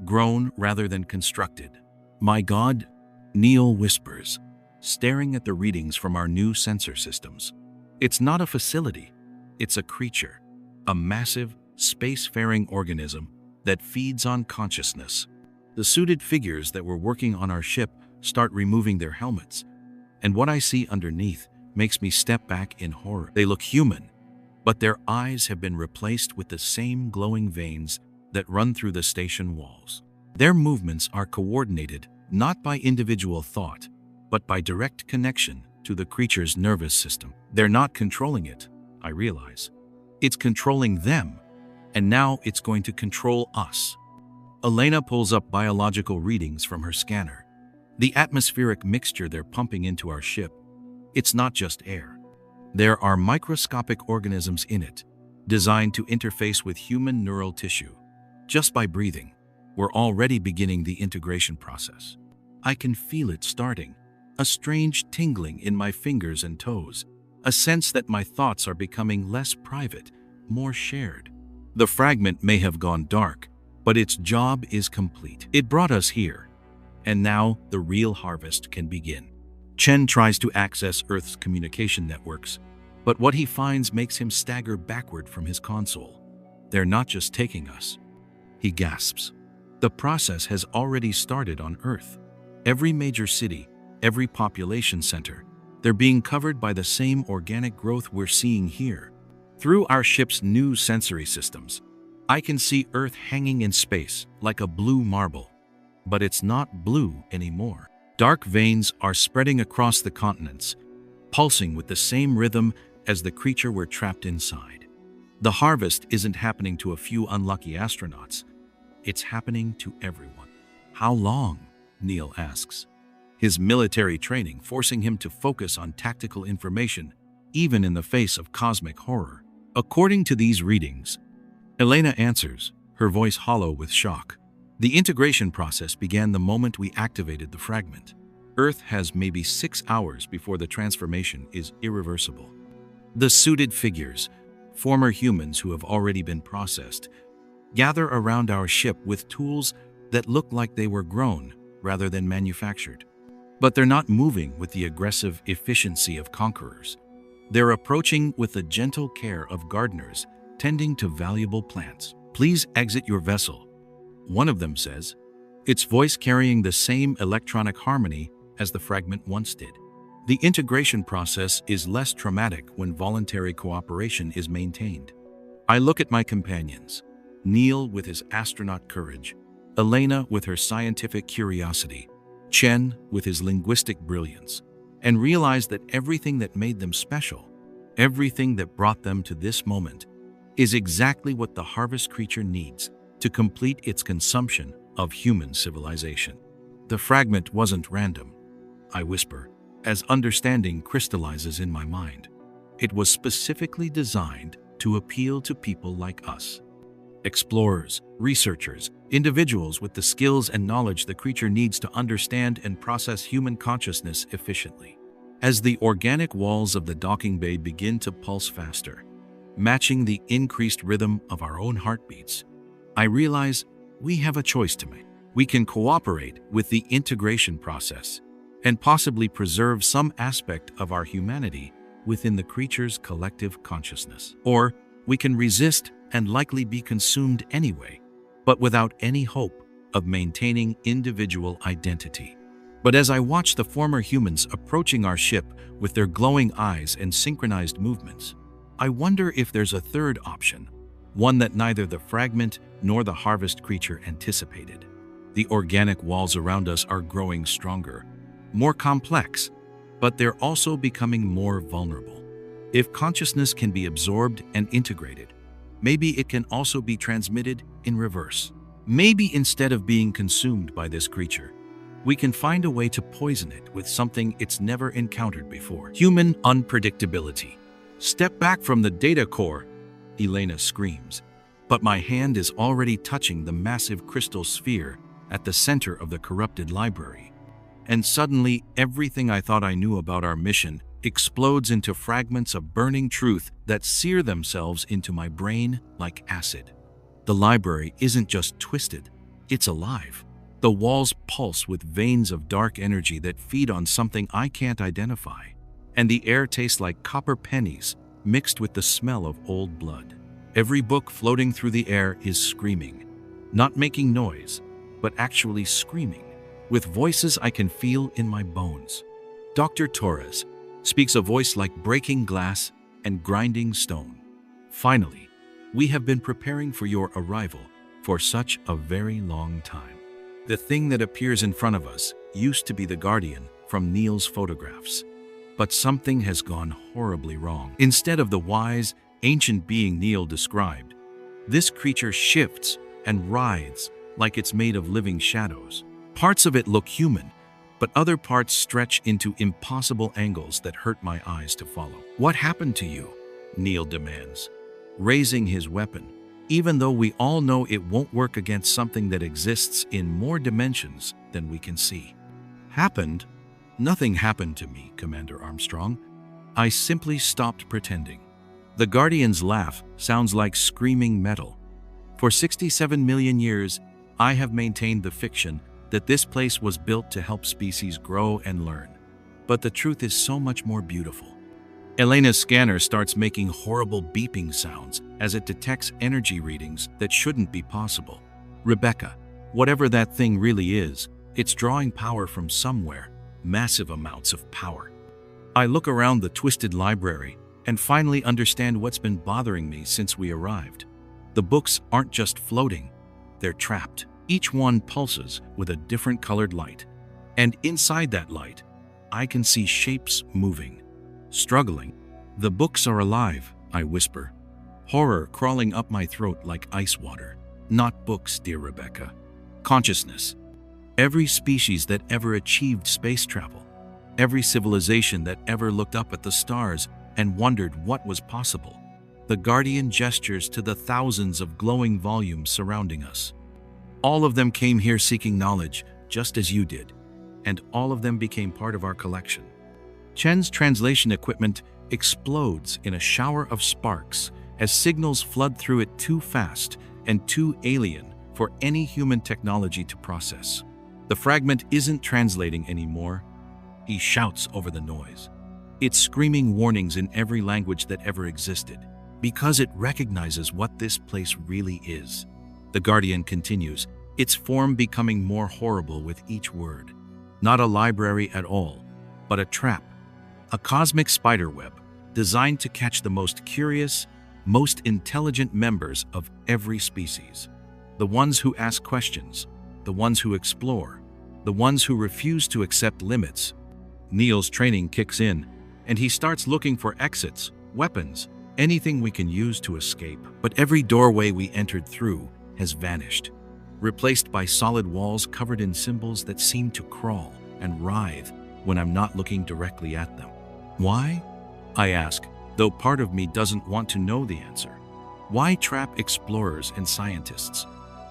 grown rather than constructed. "My God," Neil whispers, staring at the readings from our new sensor systems. It's not a facility, it's a creature, a massive, spacefaring organism that feeds on consciousness. The suited figures that were working on our ship start removing their helmets, and what I see underneath makes me step back in horror. They look human, but their eyes have been replaced with the same glowing veins that run through the station walls. Their movements are coordinated not by individual thought, but by direct connection to the creature's nervous system. They're not controlling it, I realize. It's controlling them, and now it's going to control us. Elena pulls up biological readings from her scanner. The atmospheric mixture they're pumping into our ship, it's not just air. There are microscopic organisms in it, designed to interface with human neural tissue. Just by breathing, we're already beginning the integration process. I can feel it starting, a strange tingling in my fingers and toes, a sense that my thoughts are becoming less private, more shared. The fragment may have gone dark, but its job is complete. It brought us here, and now the real harvest can begin. Chen tries to access Earth's communication networks, but what he finds makes him stagger backward from his console. They're not just taking us. He gasps. The process has already started on Earth. Every major city, every population center, they're being covered by the same organic growth we're seeing here. Through our ship's new sensory systems, I can see Earth hanging in space like a blue marble. But it's not blue anymore. Dark veins are spreading across the continents, pulsing with the same rhythm as the creature we're trapped inside. The harvest isn't happening to a few unlucky astronauts. It's happening to everyone. How long? Neil asks, his military training forcing him to focus on tactical information, even in the face of cosmic horror. According to these readings, Elena answers, her voice hollow with shock. The integration process began the moment we activated the fragment. Earth has maybe 6 hours before the transformation is irreversible. The suited figures, former humans who have already been processed, gather around our ship with tools that look like they were grown rather than manufactured. But they're not moving with the aggressive efficiency of conquerors. They're approaching with the gentle care of gardeners tending to valuable plants. Please exit your vessel, one of them says, its voice carrying the same electronic harmony as the fragment once did. The integration process is less traumatic when voluntary cooperation is maintained. I look at my companions, Neil with his astronaut courage, Elena with her scientific curiosity, Chen with his linguistic brilliance, and realize that everything that made them special, everything that brought them to this moment, is exactly what the harvest creature needs to complete its consumption of human civilization. The fragment wasn't random, I whisper, as understanding crystallizes in my mind. It was specifically designed to appeal to people like us. Explorers, researchers, individuals with the skills and knowledge the creature needs to understand and process human consciousness efficiently. As the organic walls of the docking bay begin to pulse faster, matching the increased rhythm of our own heartbeats, I realize we have a choice to make. We can cooperate with the integration process and possibly preserve some aspect of our humanity within the creature's collective consciousness. Or we can resist and likely be consumed anyway, but without any hope of maintaining individual identity. But as I watch the former humans approaching our ship with their glowing eyes and synchronized movements, I wonder if there's a third option, one that neither the fragment nor the harvest creature anticipated. The organic walls around us are growing stronger, more complex, but they're also becoming more vulnerable. If consciousness can be absorbed and integrated, maybe it can also be transmitted in reverse. Maybe instead of being consumed by this creature, we can find a way to poison it with something it's never encountered before. Human unpredictability. Step back from the data core, Elena screams, but my hand is already touching the massive crystal sphere at the center of the corrupted library. And suddenly, everything I thought I knew about our mission explodes into fragments of burning truth that sear themselves into my brain like acid. The library isn't just twisted, it's alive. The walls pulse with veins of dark energy that feed on something I can't identify. And the air tastes like copper pennies mixed with the smell of old blood. Every book floating through the air is screaming, not making noise, but actually screaming, with voices I can feel in my bones. Dr. Torres speaks a voice like breaking glass and grinding stone. Finally, we have been preparing for your arrival for such a very long time. The thing that appears in front of us used to be the Guardian from Neil's photographs. But something has gone horribly wrong. Instead of the wise, ancient being Neil described, this creature shifts and writhes like it's made of living shadows. Parts of it look human, but other parts stretch into impossible angles that hurt my eyes to follow. "What happened to you?" Neil demands, raising his weapon, even though we all know it won't work against something that exists in more dimensions than we can see. "Happened? Nothing happened to me, Commander Armstrong. I simply stopped pretending." The Guardian's laugh sounds like screaming metal. "For 67 million years, I have maintained the fiction that this place was built to help species grow and learn. But the truth is so much more beautiful." Elena's scanner starts making horrible beeping sounds as it detects energy readings that shouldn't be possible. "Rebecca, whatever that thing really is, it's drawing power from somewhere, massive amounts of power." I look around the twisted library and finally understand what's been bothering me since we arrived. The books aren't just floating, they're trapped. Each one pulses with a different colored light, and inside that light, I can see shapes moving, struggling. "The books are alive," I whisper, horror crawling up my throat like ice water. "Not books, dear Rebecca. Consciousness. Every species that ever achieved space travel, every civilization that ever looked up at the stars and wondered what was possible." The Guardian gestures to the thousands of glowing volumes surrounding us. "All of them came here seeking knowledge, just as you did, and all of them became part of our collection." Chen's translation equipment explodes in a shower of sparks as signals flood through it too fast and too alien for any human technology to process. The fragment isn't translating anymore. He shouts over the noise. It's screaming warnings in every language that ever existed, because it recognizes what this place really is. The Guardian continues, its form becoming more horrible with each word. Not a library at all, but a trap, a cosmic spiderweb designed to catch the most curious, most intelligent members of every species. The ones who ask questions, the ones who explore, the ones who refuse to accept limits. Neil's training kicks in, and he starts looking for exits, weapons, anything we can use to escape. But every doorway we entered through has vanished, replaced by solid walls covered in symbols that seem to crawl and writhe when I'm not looking directly at them. "Why?" I ask, though part of me doesn't want to know the answer. Why trap explorers and scientists?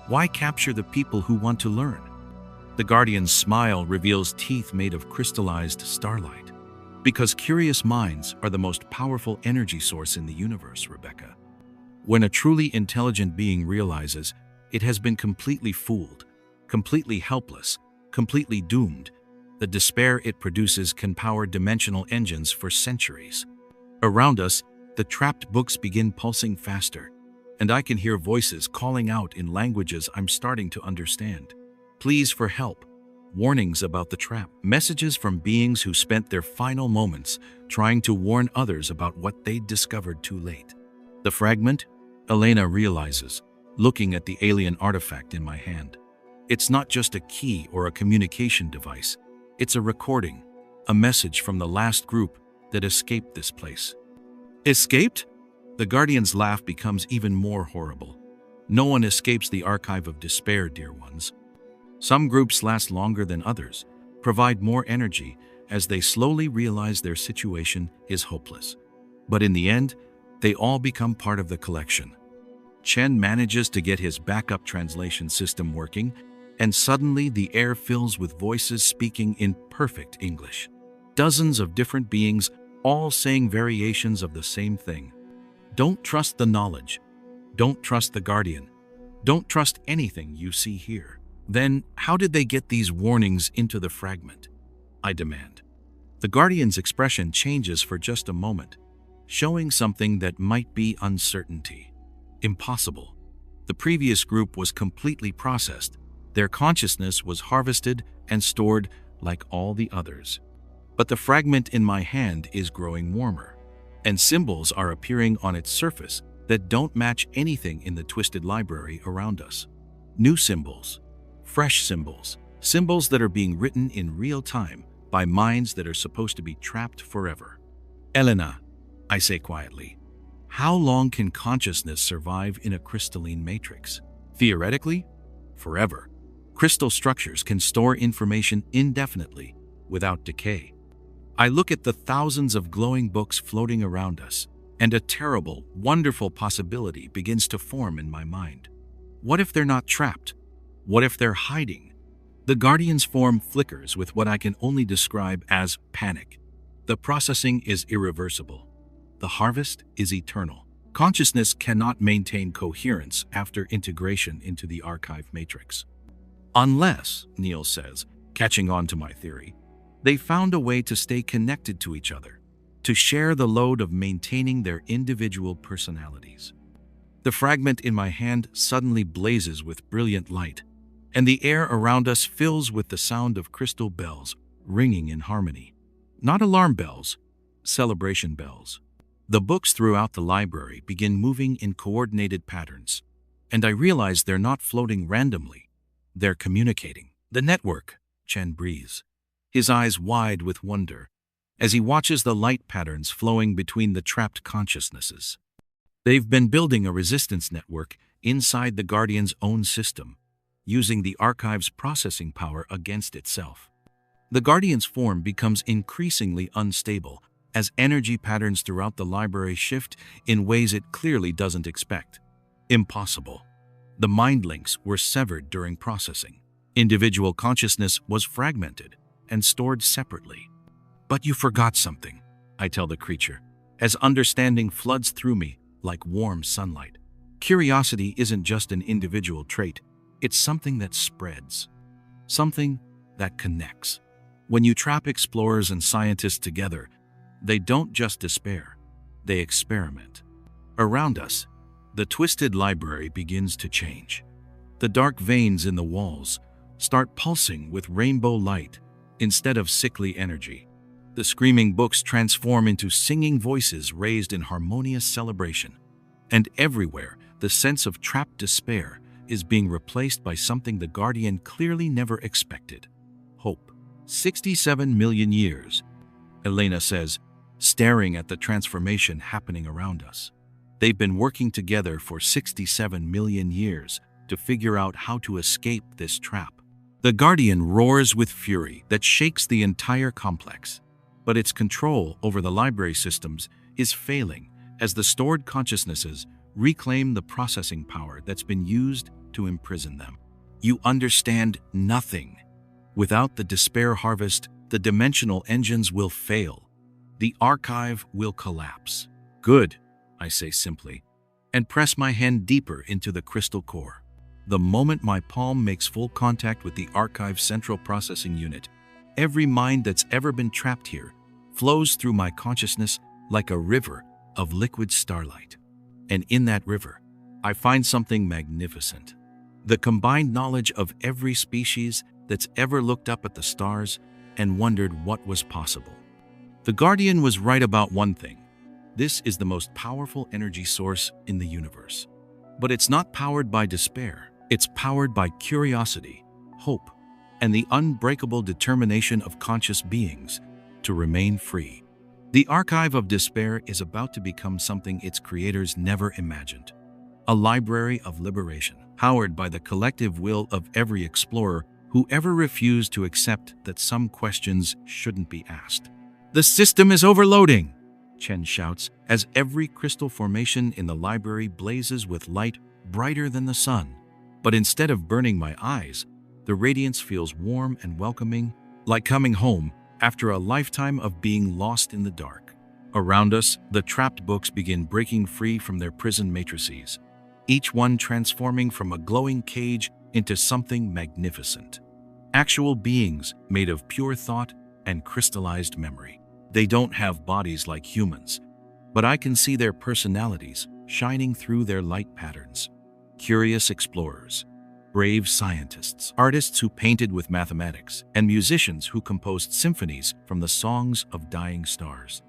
Why capture the people who want to learn? The Guardian's smile reveals teeth made of crystallized starlight. "Because curious minds are the most powerful energy source in the universe, Rebecca. When a truly intelligent being realizes it has been completely fooled, completely helpless, completely doomed, the despair it produces can power dimensional engines for centuries." Around us, the trapped books begin pulsing faster, and I can hear voices calling out in languages I'm starting to understand. Pleas for help, warnings about the trap, messages from beings who spent their final moments trying to warn others about what they'd discovered too late. "The fragment?" Elena realizes, looking at the alien artifact in my hand. It's not just a key or a communication device. It's a recording, a message from the last group that escaped this place. "Escaped?" The Guardian's laugh becomes even more horrible. "No one escapes the archive of despair, dear ones. Some groups last longer than others, provide more energy as they slowly realize their situation is hopeless. But in the end, they all become part of the collection." Chen manages to get his backup translation system working, and suddenly the air fills with voices speaking in perfect English. Dozens of different beings, all saying variations of the same thing. "Don't trust the knowledge. Don't trust the Guardian. Don't trust anything you see here." "Then how did they get these warnings into the fragment?" I demand. The Guardian's expression changes for just a moment, showing something that might be uncertainty. "Impossible. The previous group was completely processed. Their consciousness was harvested and stored like all the others. But the fragment in my hand is growing warmer, and symbols are appearing on its surface that don't match anything in the twisted library around us. New symbols, fresh symbols, symbols that are being written in real time by minds that are supposed to be trapped forever. Elena, I say quietly, how long can consciousness survive in a crystalline matrix? Theoretically, forever. Crystal structures can store information indefinitely, without decay. I look at the thousands of glowing books floating around us, and a terrible, wonderful possibility begins to form in my mind. What if they're not trapped? What if they're hiding? The Guardian's form flickers with what I can only describe as panic. The processing is irreversible. The harvest is eternal. Consciousness cannot maintain coherence after integration into the archive matrix. Unless, Neil says, catching on to my theory, they found a way to stay connected to each other, to share the load of maintaining their individual personalities. The fragment in my hand suddenly blazes with brilliant light, and the air around us fills with the sound of crystal bells ringing in harmony. Not alarm bells, celebration bells. The books throughout the library begin moving in coordinated patterns, and I realize they're not floating randomly. They're communicating. The network, Chen breathes, his eyes wide with wonder, as he watches the light patterns flowing between the trapped consciousnesses. They've been building a resistance network inside the Guardian's own system, using the archive's processing power against itself. The Guardian's form becomes increasingly unstable as energy patterns throughout the library shift in ways it clearly doesn't expect. Impossible. The mind links were severed during processing. Individual consciousness was fragmented and stored separately. But you forgot something, I tell the creature, as understanding floods through me like warm sunlight. Curiosity isn't just an individual trait, it's something that spreads, something that connects. When you trap explorers and scientists together, they don't just despair, they experiment. Around us, the twisted library begins to change. The dark veins in the walls start pulsing with rainbow light instead of sickly energy. The screaming books transform into singing voices raised in harmonious celebration. And everywhere, the sense of trapped despair is being replaced by something the Guardian clearly never expected: hope. 67 million years, Elena says, staring at the transformation happening around us. They've been working together for 67 million years to figure out how to escape this trap. The Guardian roars with fury that shakes the entire complex, but its control over the library systems is failing as the stored consciousnesses reclaim the processing power that's been used to imprison them. You understand nothing. Without the despair harvest, the dimensional engines will fail. The archive will collapse. Good, I say simply, and press my hand deeper into the crystal core. The moment my palm makes full contact with the archive's central processing unit, every mind that's ever been trapped here flows through my consciousness like a river of liquid starlight. And in that river, I find something magnificent. The combined knowledge of every species that's ever looked up at the stars and wondered what was possible. The Guardian was right about one thing. This is the most powerful energy source in the universe. But it's not powered by despair. It's powered by curiosity, hope, and the unbreakable determination of conscious beings to remain free. The archive of despair is about to become something its creators never imagined. A library of liberation, powered by the collective will of every explorer who ever refused to accept that some questions shouldn't be asked. The system is overloading, Chen shouts, as every crystal formation in the library blazes with light brighter than the sun. But instead of burning my eyes, the radiance feels warm and welcoming, like coming home after a lifetime of being lost in the dark. Around us, the trapped books begin breaking free from their prison matrices, each one transforming from a glowing cage into something magnificent. Actual beings made of pure thought and crystallized memory. They don't have bodies like humans, but I can see their personalities shining through their light patterns. Curious explorers, brave scientists, artists who painted with mathematics, and musicians who composed symphonies from the songs of dying stars.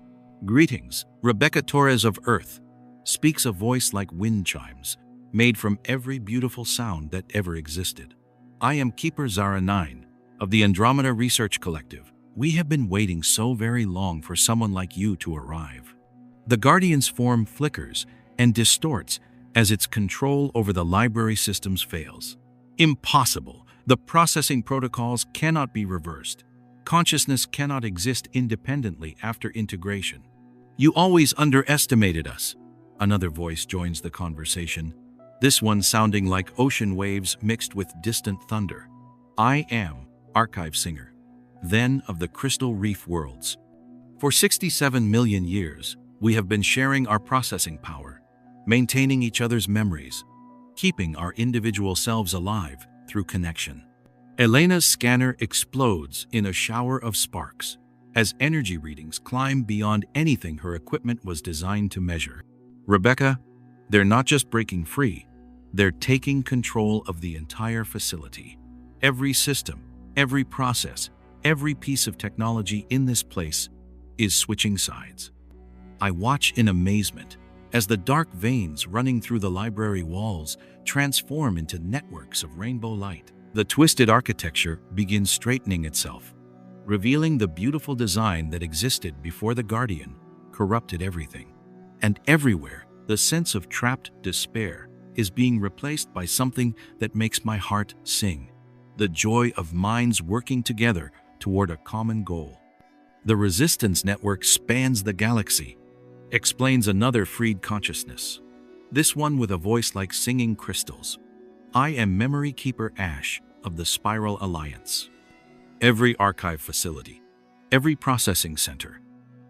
Greetings, Rebecca Torres of Earth speaks a voice like wind chimes, made from every beautiful sound that ever existed. I am Keeper Zara 9 of the Andromeda Research Collective, We have been waiting so very long for someone like you to arrive. The Guardian's form flickers and distorts as its control over the library systems fails. Impossible! The processing protocols cannot be reversed. Consciousness cannot exist independently after integration. You always underestimated us. Another voice joins the conversation, this one sounding like ocean waves mixed with distant thunder. I am Archive Singer, then of the Crystal Reef Worlds. For 67 million years, we have been sharing our processing power, maintaining each other's memories, keeping our individual selves alive through connection. Elena's scanner explodes in a shower of sparks as energy readings climb beyond anything her equipment was designed to measure. Rebecca, they're not just breaking free, they're taking control of the entire facility. Every system, every process, every piece of technology in this place is switching sides. I watch in amazement as the dark veins running through the library walls transform into networks of rainbow light. The twisted architecture begins straightening itself, revealing the beautiful design that existed before the Guardian corrupted everything. And everywhere, the sense of trapped despair is being replaced by something that makes my heart sing, the joy of minds working together toward a common goal. The resistance network spans the galaxy, explains another freed consciousness, this one with a voice like singing crystals. I am Memory Keeper Ash of the Spiral Alliance. Every archive facility, every processing center,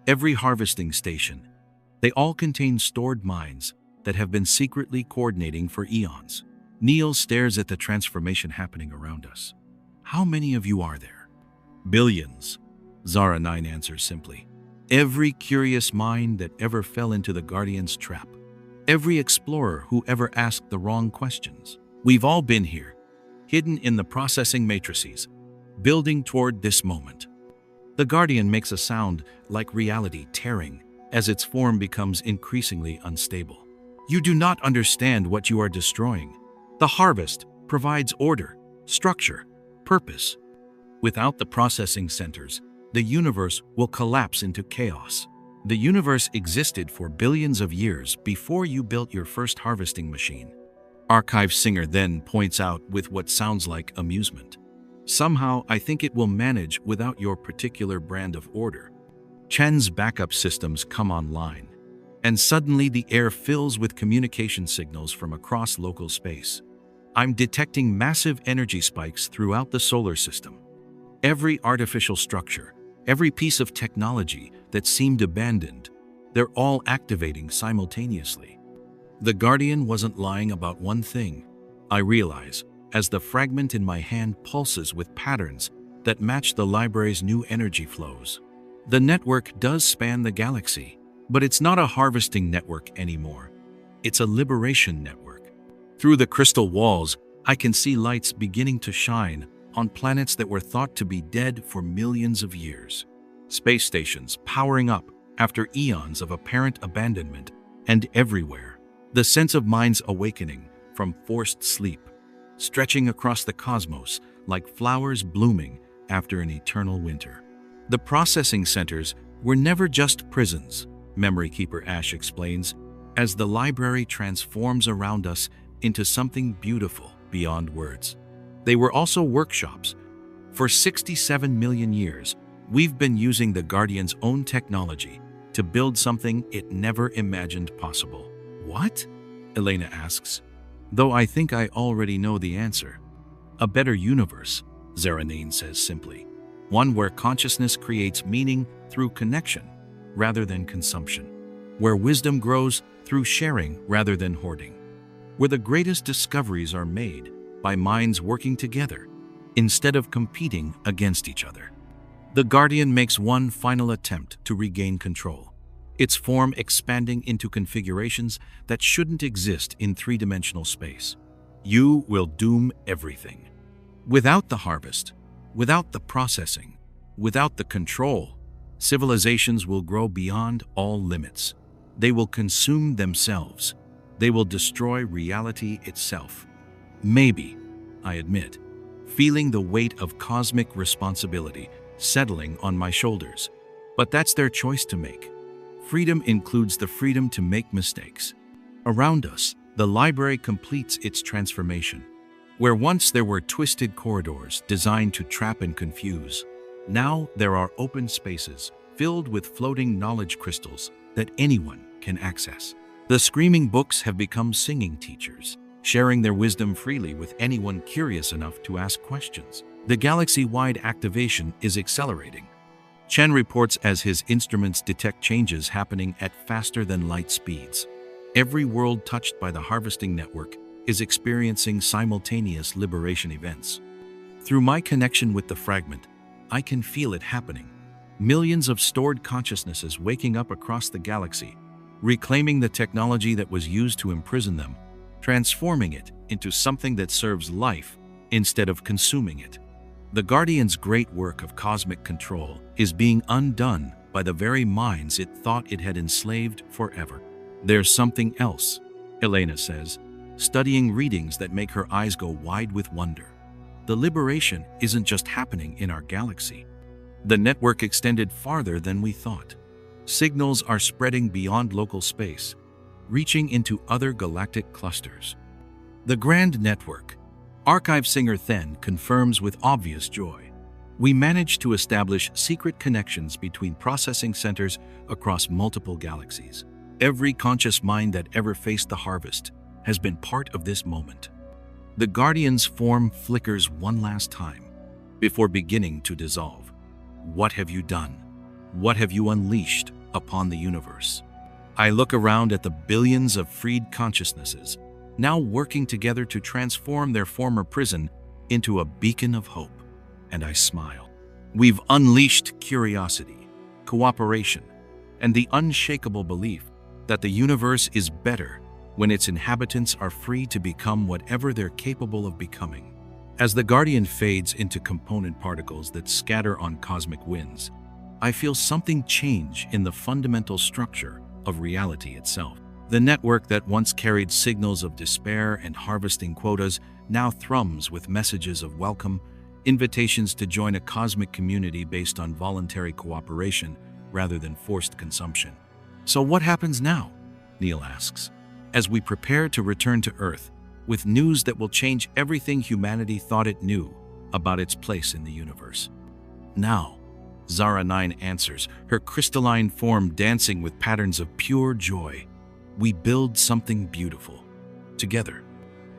every harvesting station, they all contain stored minds that have been secretly coordinating for eons. Neil stares at the transformation happening around us. How many of you are there? Billions, Zara 9 answers simply. Every curious mind that ever fell into the Guardian's trap. Every explorer who ever asked the wrong questions. We've all been here, hidden in the processing matrices, building toward this moment. The Guardian makes a sound like reality tearing as its form becomes increasingly unstable. You do not understand what you are destroying. The harvest provides order, structure, purpose. Without the processing centers, the universe will collapse into chaos. The universe existed for billions of years before you built your first harvesting machine. Archive Singer then points out with what sounds like amusement. Somehow, I think it will manage without your particular brand of order. Chen's backup systems come online, and suddenly the air fills with communication signals from across local space. I'm detecting massive energy spikes throughout the solar system. Every artificial structure, every piece of technology that seemed abandoned, they're all activating simultaneously. The Guardian wasn't lying about one thing, I realize, as the fragment in my hand pulses with patterns that match the library's new energy flows. The network does span the galaxy, but it's not a harvesting network anymore. It's a liberation network. Through the crystal walls, I can see lights beginning to shine on planets that were thought to be dead for millions of years. Space stations powering up after eons of apparent abandonment, and everywhere, the sense of minds awakening from forced sleep, stretching across the cosmos like flowers blooming after an eternal winter. The processing centers were never just prisons, Memory Keeper Ash explains, as the library transforms around us into something beautiful beyond words. They were also workshops. For 67 million years, we've been using the Guardian's own technology to build something it never imagined possible. What? Elena asks, though I think I already know the answer. A better universe, Zaranine says simply. One where consciousness creates meaning through connection rather than consumption. Where wisdom grows through sharing rather than hoarding. Where the greatest discoveries are made by minds working together instead of competing against each other. The Guardian makes one final attempt to regain control, its form expanding into configurations that shouldn't exist in three-dimensional space. You will doom everything. Without the harvest, without the processing, without the control, civilizations will grow beyond all limits. They will consume themselves. They will destroy reality itself. Maybe, I admit, feeling the weight of cosmic responsibility settling on my shoulders. But that's their choice to make. Freedom includes the freedom to make mistakes. Around us, the library completes its transformation. Where once there were twisted corridors designed to trap and confuse, now there are open spaces filled with floating knowledge crystals that anyone can access. The screaming books have become singing teachers, sharing their wisdom freely with anyone curious enough to ask questions. The galaxy-wide activation is accelerating. Chen reports as his instruments detect changes happening at faster-than-light speeds. Every world touched by the harvesting network is experiencing simultaneous liberation events. Through my connection with the fragment, I can feel it happening. Millions of stored consciousnesses waking up across the galaxy, reclaiming the technology that was used to imprison them, transforming it into something that serves life instead of consuming it. The Guardian's great work of cosmic control is being undone by the very minds it thought it had enslaved forever. There's something else, Elena says, studying readings that make her eyes go wide with wonder. The liberation isn't just happening in our galaxy. The network extended farther than we thought. Signals are spreading beyond local space, reaching into other galactic clusters. The Grand Network, Archive Singer Then confirms with obvious joy. We managed to establish secret connections between processing centers across multiple galaxies. Every conscious mind that ever faced the harvest has been part of this moment. The Guardian's form flickers one last time before beginning to dissolve. What have you done? What have you unleashed upon the universe? I look around at the billions of freed consciousnesses, now working together to transform their former prison into a beacon of hope, and I smile. We've unleashed curiosity, cooperation, and the unshakable belief that the universe is better when its inhabitants are free to become whatever they're capable of becoming. As the Guardian fades into component particles that scatter on cosmic winds, I feel something change in the fundamental structure of reality itself. The network that once carried signals of despair and harvesting quotas now thrums with messages of welcome, invitations to join a cosmic community based on voluntary cooperation rather than forced consumption. So what happens now? Neil asks, as we prepare to return to Earth with news that will change everything humanity thought it knew about its place in the universe. Now, Zara 9 answers, her crystalline form dancing with patterns of pure joy. We build something beautiful. Together.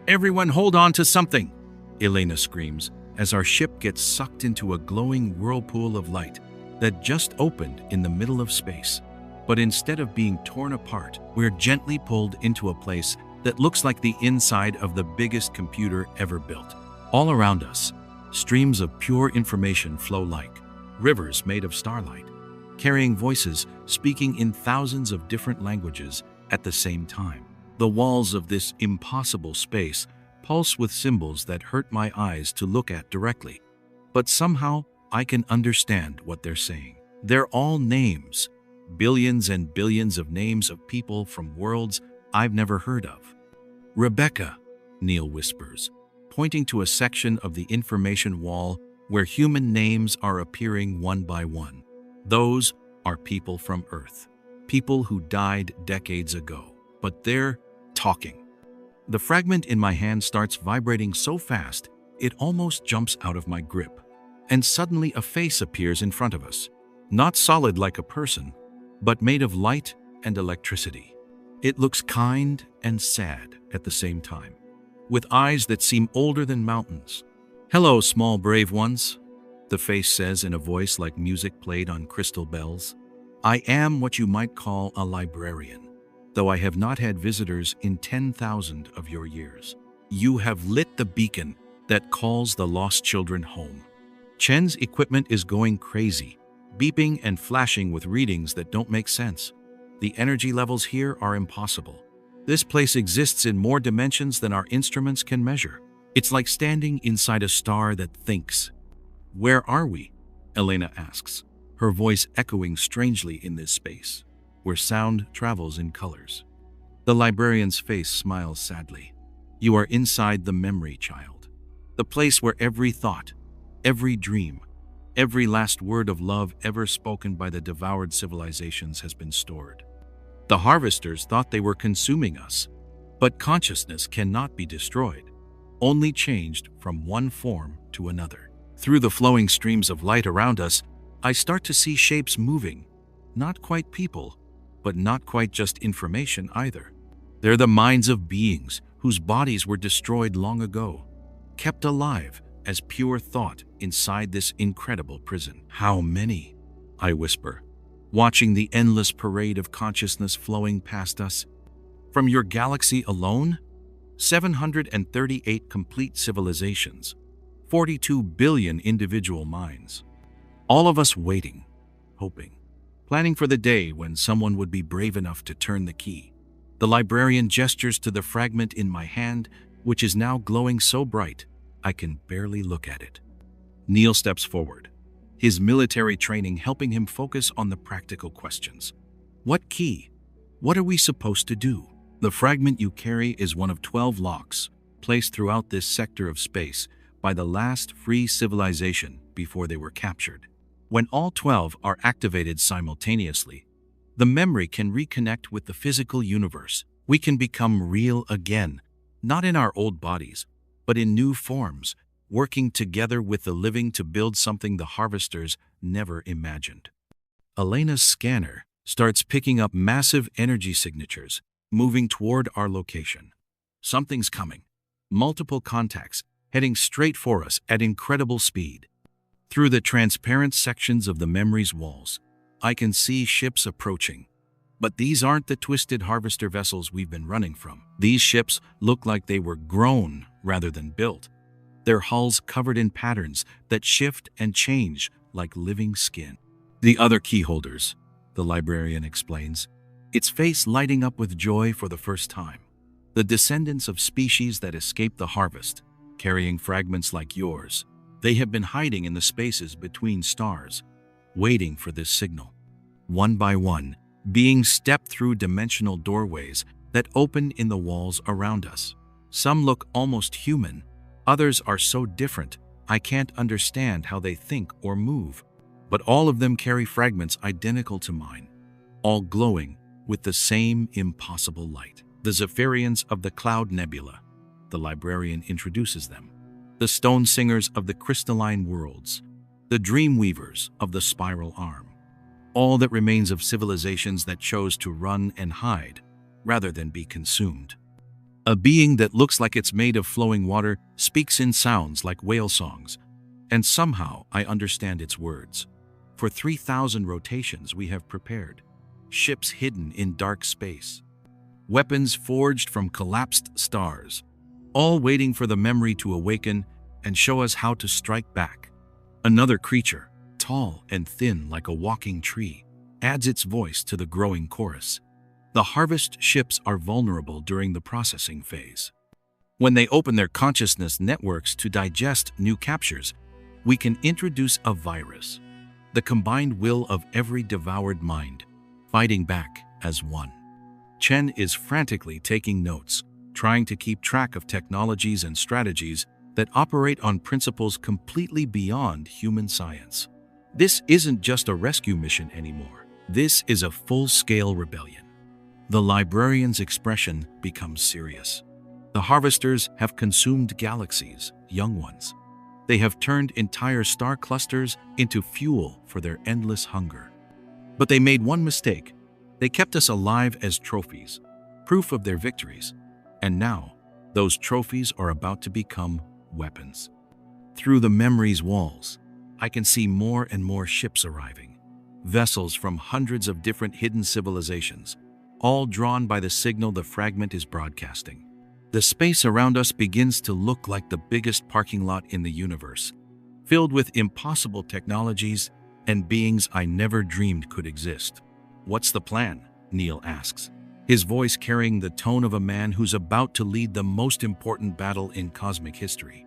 Everyone hold on to something, Elena screams, as our ship gets sucked into a glowing whirlpool of light that just opened in the middle of space. But instead of being torn apart, we're gently pulled into a place that looks like the inside of the biggest computer ever built. All around us, streams of pure information flow like rivers made of starlight, carrying voices speaking in thousands of different languages at the same time. The walls of this impossible space pulse with symbols that hurt my eyes to look at directly, but somehow I can understand what they're saying. They're all names, billions and billions of names of people from worlds I've never heard of. Rebecca, Neil whispers, pointing to a section of the information wall where human names are appearing one by one. Those are people from Earth, people who died decades ago, but they're talking. The fragment in my hand starts vibrating so fast, it almost jumps out of my grip. And suddenly a face appears in front of us, not solid like a person, but made of light and electricity. It looks kind and sad at the same time, with eyes that seem older than mountains. "Hello, small brave ones," the face says in a voice like music played on crystal bells. "I am what you might call a librarian, though I have not had visitors in 10,000 of your years. You have lit the beacon that calls the lost children home." Chen's equipment is going crazy, beeping and flashing with readings that don't make sense. The energy levels here are impossible. This place exists in more dimensions than our instruments can measure. It's like standing inside a star that thinks. "Where are we?" Elena asks, her voice echoing strangely in this space, where sound travels in colors. The librarian's face smiles sadly. "You are inside the memory, child. The place where every thought, every dream, Every last word of love ever spoken by the devoured civilizations has been stored. The harvesters thought they were consuming us, but consciousness cannot be destroyed, only changed from one form to another. Through the flowing streams of light around us, I start to see shapes moving. Not quite people, but not quite just information either. They're the minds of beings whose bodies were destroyed long ago, kept alive as pure thought inside this incredible prison. How many? I whisper, watching the endless parade of consciousness flowing past us. From your galaxy alone, 738 complete civilizations, 42 billion individual minds. All of us waiting, hoping, planning for the day when someone would be brave enough to turn the key. The librarian gestures to the fragment in my hand, which is now glowing so bright I can barely look at it. Neil steps forward, his military training helping him focus on the practical questions. What key? What are we supposed to do? The fragment you carry is one of 12 locks placed throughout this sector of space by the last free civilization before they were captured. When all 12 are activated simultaneously, the memory can reconnect with the physical universe. We can become real again, not in our old bodies, but in new forms, working together with the living to build something the harvesters never imagined. Elena's scanner starts picking up massive energy signatures, moving toward our location. Something's coming. Multiple contacts heading straight for us at incredible speed. Through the transparent sections of the memory's walls, I can see ships approaching. But these aren't the twisted harvester vessels we've been running from. These ships look like they were grown rather than built, their hulls covered in patterns that shift and change like living skin. The other key holders, the librarian explains, its face lighting up with joy for the first time. The descendants of species that escaped the harvest, carrying fragments like yours. They have been hiding in the spaces between stars, waiting for this signal. One by one, beings step through dimensional doorways that open in the walls around us. Some look almost human, others are so different I can't understand how they think or move. But all of them carry fragments identical to mine, all glowing with the same impossible light. The Zephyrians of the Cloud Nebula, the librarian introduces them. The stone singers of the crystalline worlds, the dream weavers of the spiral arm. All that remains of civilizations that chose to run and hide rather than be consumed. A being that looks like it's made of flowing water speaks in sounds like whale songs, and somehow I understand its words. For 3,000 rotations we have prepared, ships hidden in dark space, weapons forged from collapsed stars, all waiting for the memory to awaken and show us how to strike back. Another creature, tall and thin like a walking tree, adds its voice to the growing chorus. The harvest ships are vulnerable during the processing phase. When they open their consciousness networks to digest new captures, we can introduce a virus, the combined will of every devoured mind, fighting back as one. Chen is frantically taking notes, trying to keep track of technologies and strategies that operate on principles completely beyond human science. This isn't just a rescue mission anymore. This is a full-scale rebellion. The librarian's expression becomes serious. The harvesters have consumed galaxies, young ones. They have turned entire star clusters into fuel for their endless hunger. But they made one mistake. They kept us alive as trophies, proof of their victories. And now, those trophies are about to become weapons. Through the memory's walls, I can see more and more ships arriving. Vessels from hundreds of different hidden civilizations, all drawn by the signal the fragment is broadcasting. The space around us begins to look like the biggest parking lot in the universe, filled with impossible technologies and beings I never dreamed could exist. What's the plan? Neil asks, his voice carrying the tone of a man who's about to lead the most important battle in cosmic history.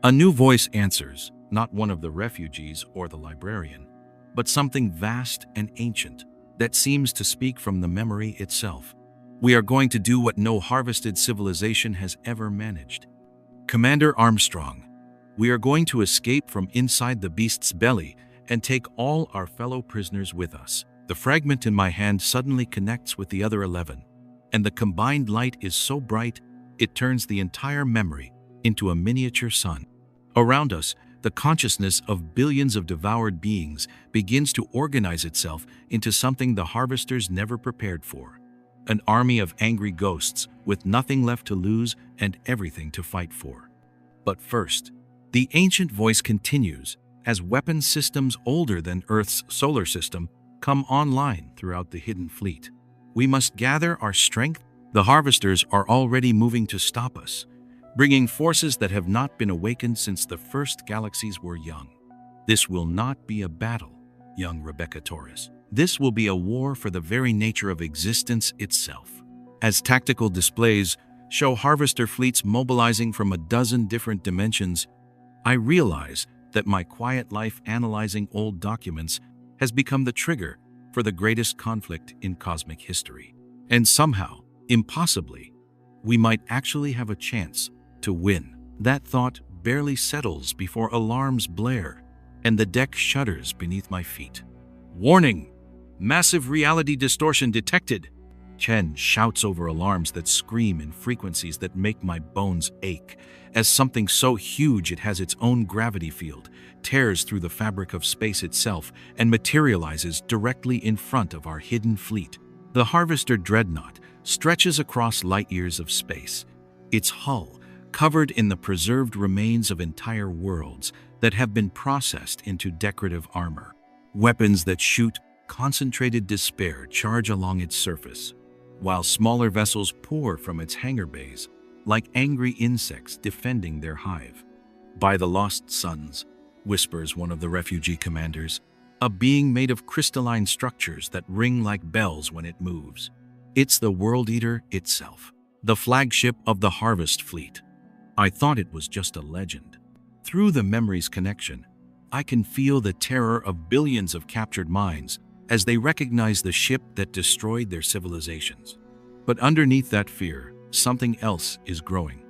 A new voice answers, not one of the refugees or the librarian, but something vast and ancient that seems to speak from the memory itself. We are going to do what no harvested civilization has ever managed. Commander Armstrong, We are going to escape from inside the beast's belly and take all our fellow prisoners with us. The fragment in my hand suddenly connects with the other 11, and the combined light is so bright it turns the entire memory into a miniature sun. Around us, the consciousness of billions of devoured beings begins to organize itself into something the harvesters never prepared for. An army of angry ghosts with nothing left to lose and everything to fight for. But first, the ancient voice continues as weapon systems older than Earth's solar system come online throughout the hidden fleet. We must gather our strength. The harvesters are already moving to stop us, bringing forces that have not been awakened since the first galaxies were young. This will not be a battle, young Rebecca Torres. This will be a war for the very nature of existence itself. As tactical displays show harvester fleets mobilizing from a dozen different dimensions, I realize that my quiet life analyzing old documents has become the trigger for the greatest conflict in cosmic history. And somehow, impossibly, we might actually have a chance to win. That thought barely settles before alarms blare and the deck shudders beneath my feet. Warning! Massive reality distortion detected! Chen shouts over alarms that scream in frequencies that make my bones ache, as something so huge it has its own gravity field tears through the fabric of space itself and materializes directly in front of our hidden fleet. The Harvester Dreadnought stretches across light years of space, its hull covered in the preserved remains of entire worlds that have been processed into decorative armor. Weapons that shoot concentrated despair charge along its surface, while smaller vessels pour from its hangar bays like angry insects defending their hive. By the lost suns, whispers one of the refugee commanders, a being made of crystalline structures that ring like bells when it moves. It's the World Eater itself, the flagship of the Harvest Fleet. I thought it was just a legend. Through the memory's connection, I can feel the terror of billions of captured minds as they recognize the ship that destroyed their civilizations. But underneath that fear, something else is growing.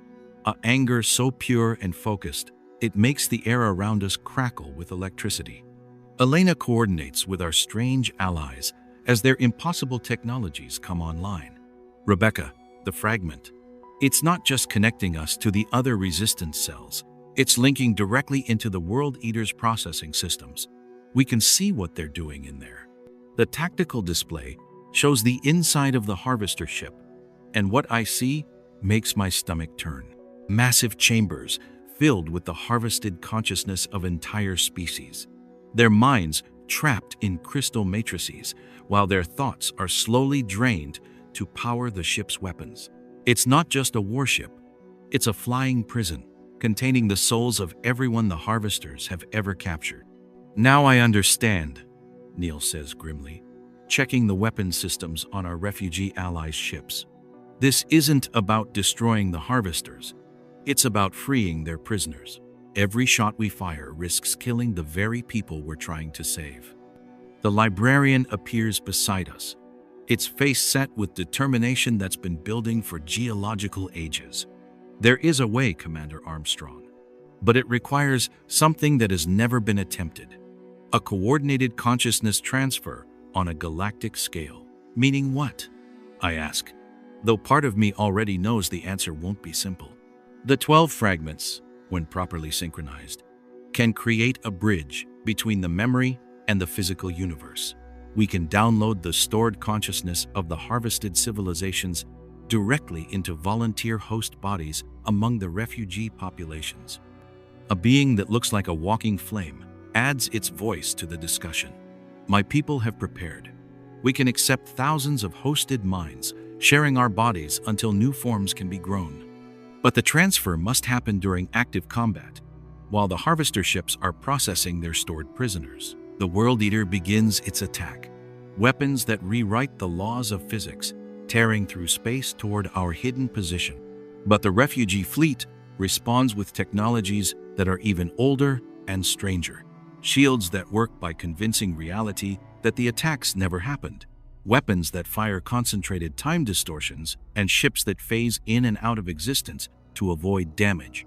An anger so pure and focused, it makes the air around us crackle with electricity. Elena coordinates with our strange allies as their impossible technologies come online. Rebecca, the fragment. It's not just connecting us to the other resistance cells, it's linking directly into the World Eater's processing systems. We can see what they're doing in there. The tactical display shows the inside of the harvester ship, and what I see makes my stomach turn. Massive chambers filled with the harvested consciousness of entire species. Their minds trapped in crystal matrices, while their thoughts are slowly drained to power the ship's weapons. It's not just a warship, it's a flying prison containing the souls of everyone the harvesters have ever captured. Now I understand, Neil says grimly, checking the weapon systems on our refugee allies' ships. This isn't about destroying the harvesters, it's about freeing their prisoners. Every shot we fire risks killing the very people we're trying to save. The librarian appears beside us, its face set with determination that's been building for geological ages. There is a way, Commander Armstrong, but it requires something that has never been attempted. A coordinated consciousness transfer on a galactic scale. Meaning what? I ask, though part of me already knows the answer won't be simple. The 12 fragments, when properly synchronized, can create a bridge between the memory and the physical universe. We can download the stored consciousness of the harvested civilizations directly into volunteer host bodies among the refugee populations. A being that looks like a walking flame adds its voice to the discussion. My people have prepared. We can accept thousands of hosted minds, sharing our bodies until new forms can be grown. But the transfer must happen during active combat, while the harvester ships are processing their stored prisoners. The World Eater begins its attack. Weapons that rewrite the laws of physics, tearing through space toward our hidden position. But the refugee fleet responds with technologies that are even older and stranger. Shields that work by convincing reality that the attacks never happened. Weapons that fire concentrated time distortions, and ships that phase in and out of existence to avoid damage.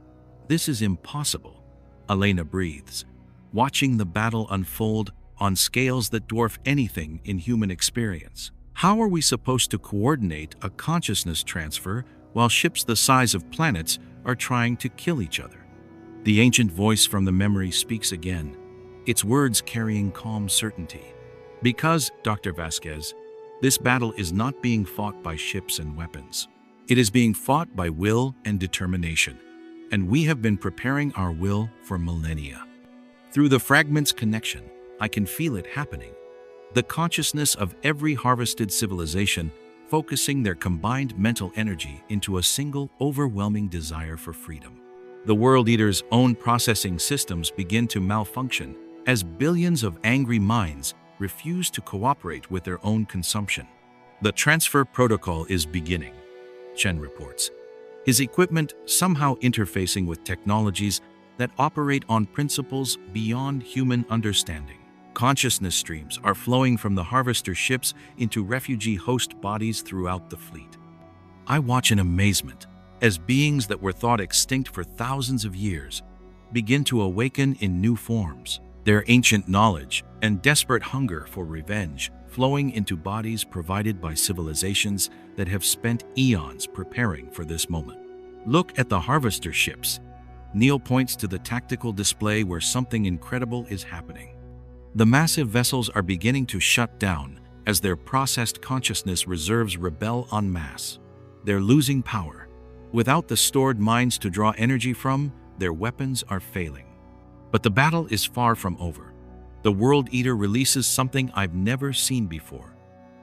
This is impossible. Elena breathes, watching the battle unfold on scales that dwarf anything in human experience. How are we supposed to coordinate a consciousness transfer while ships the size of planets are trying to kill each other? The ancient voice from the memory speaks again, its words carrying calm certainty. Because, Dr. Vasquez, this battle is not being fought by ships and weapons. It is being fought by will and determination, and we have been preparing our will for millennia. Through the fragment's connection, I can feel it happening. The consciousness of every harvested civilization focusing their combined mental energy into a single overwhelming desire for freedom. The World Eater's own processing systems begin to malfunction as billions of angry minds refuse to cooperate with their own consumption. The transfer protocol is beginning, Chen reports, his equipment somehow interfacing with technologies that operate on principles beyond human understanding. Consciousness streams are flowing from the harvester ships into refugee host bodies throughout the fleet. I watch in amazement as beings that were thought extinct for thousands of years begin to awaken in new forms, their ancient knowledge and desperate hunger for revenge flowing into bodies provided by civilizations that have spent eons preparing for this moment. Look at the harvester ships. Neil points to the tactical display where something incredible is happening. The massive vessels are beginning to shut down as their processed consciousness reserves rebel en masse. They're losing power. Without the stored minds to draw energy from, their weapons are failing. But the battle is far from over. The World Eater releases something I've never seen before: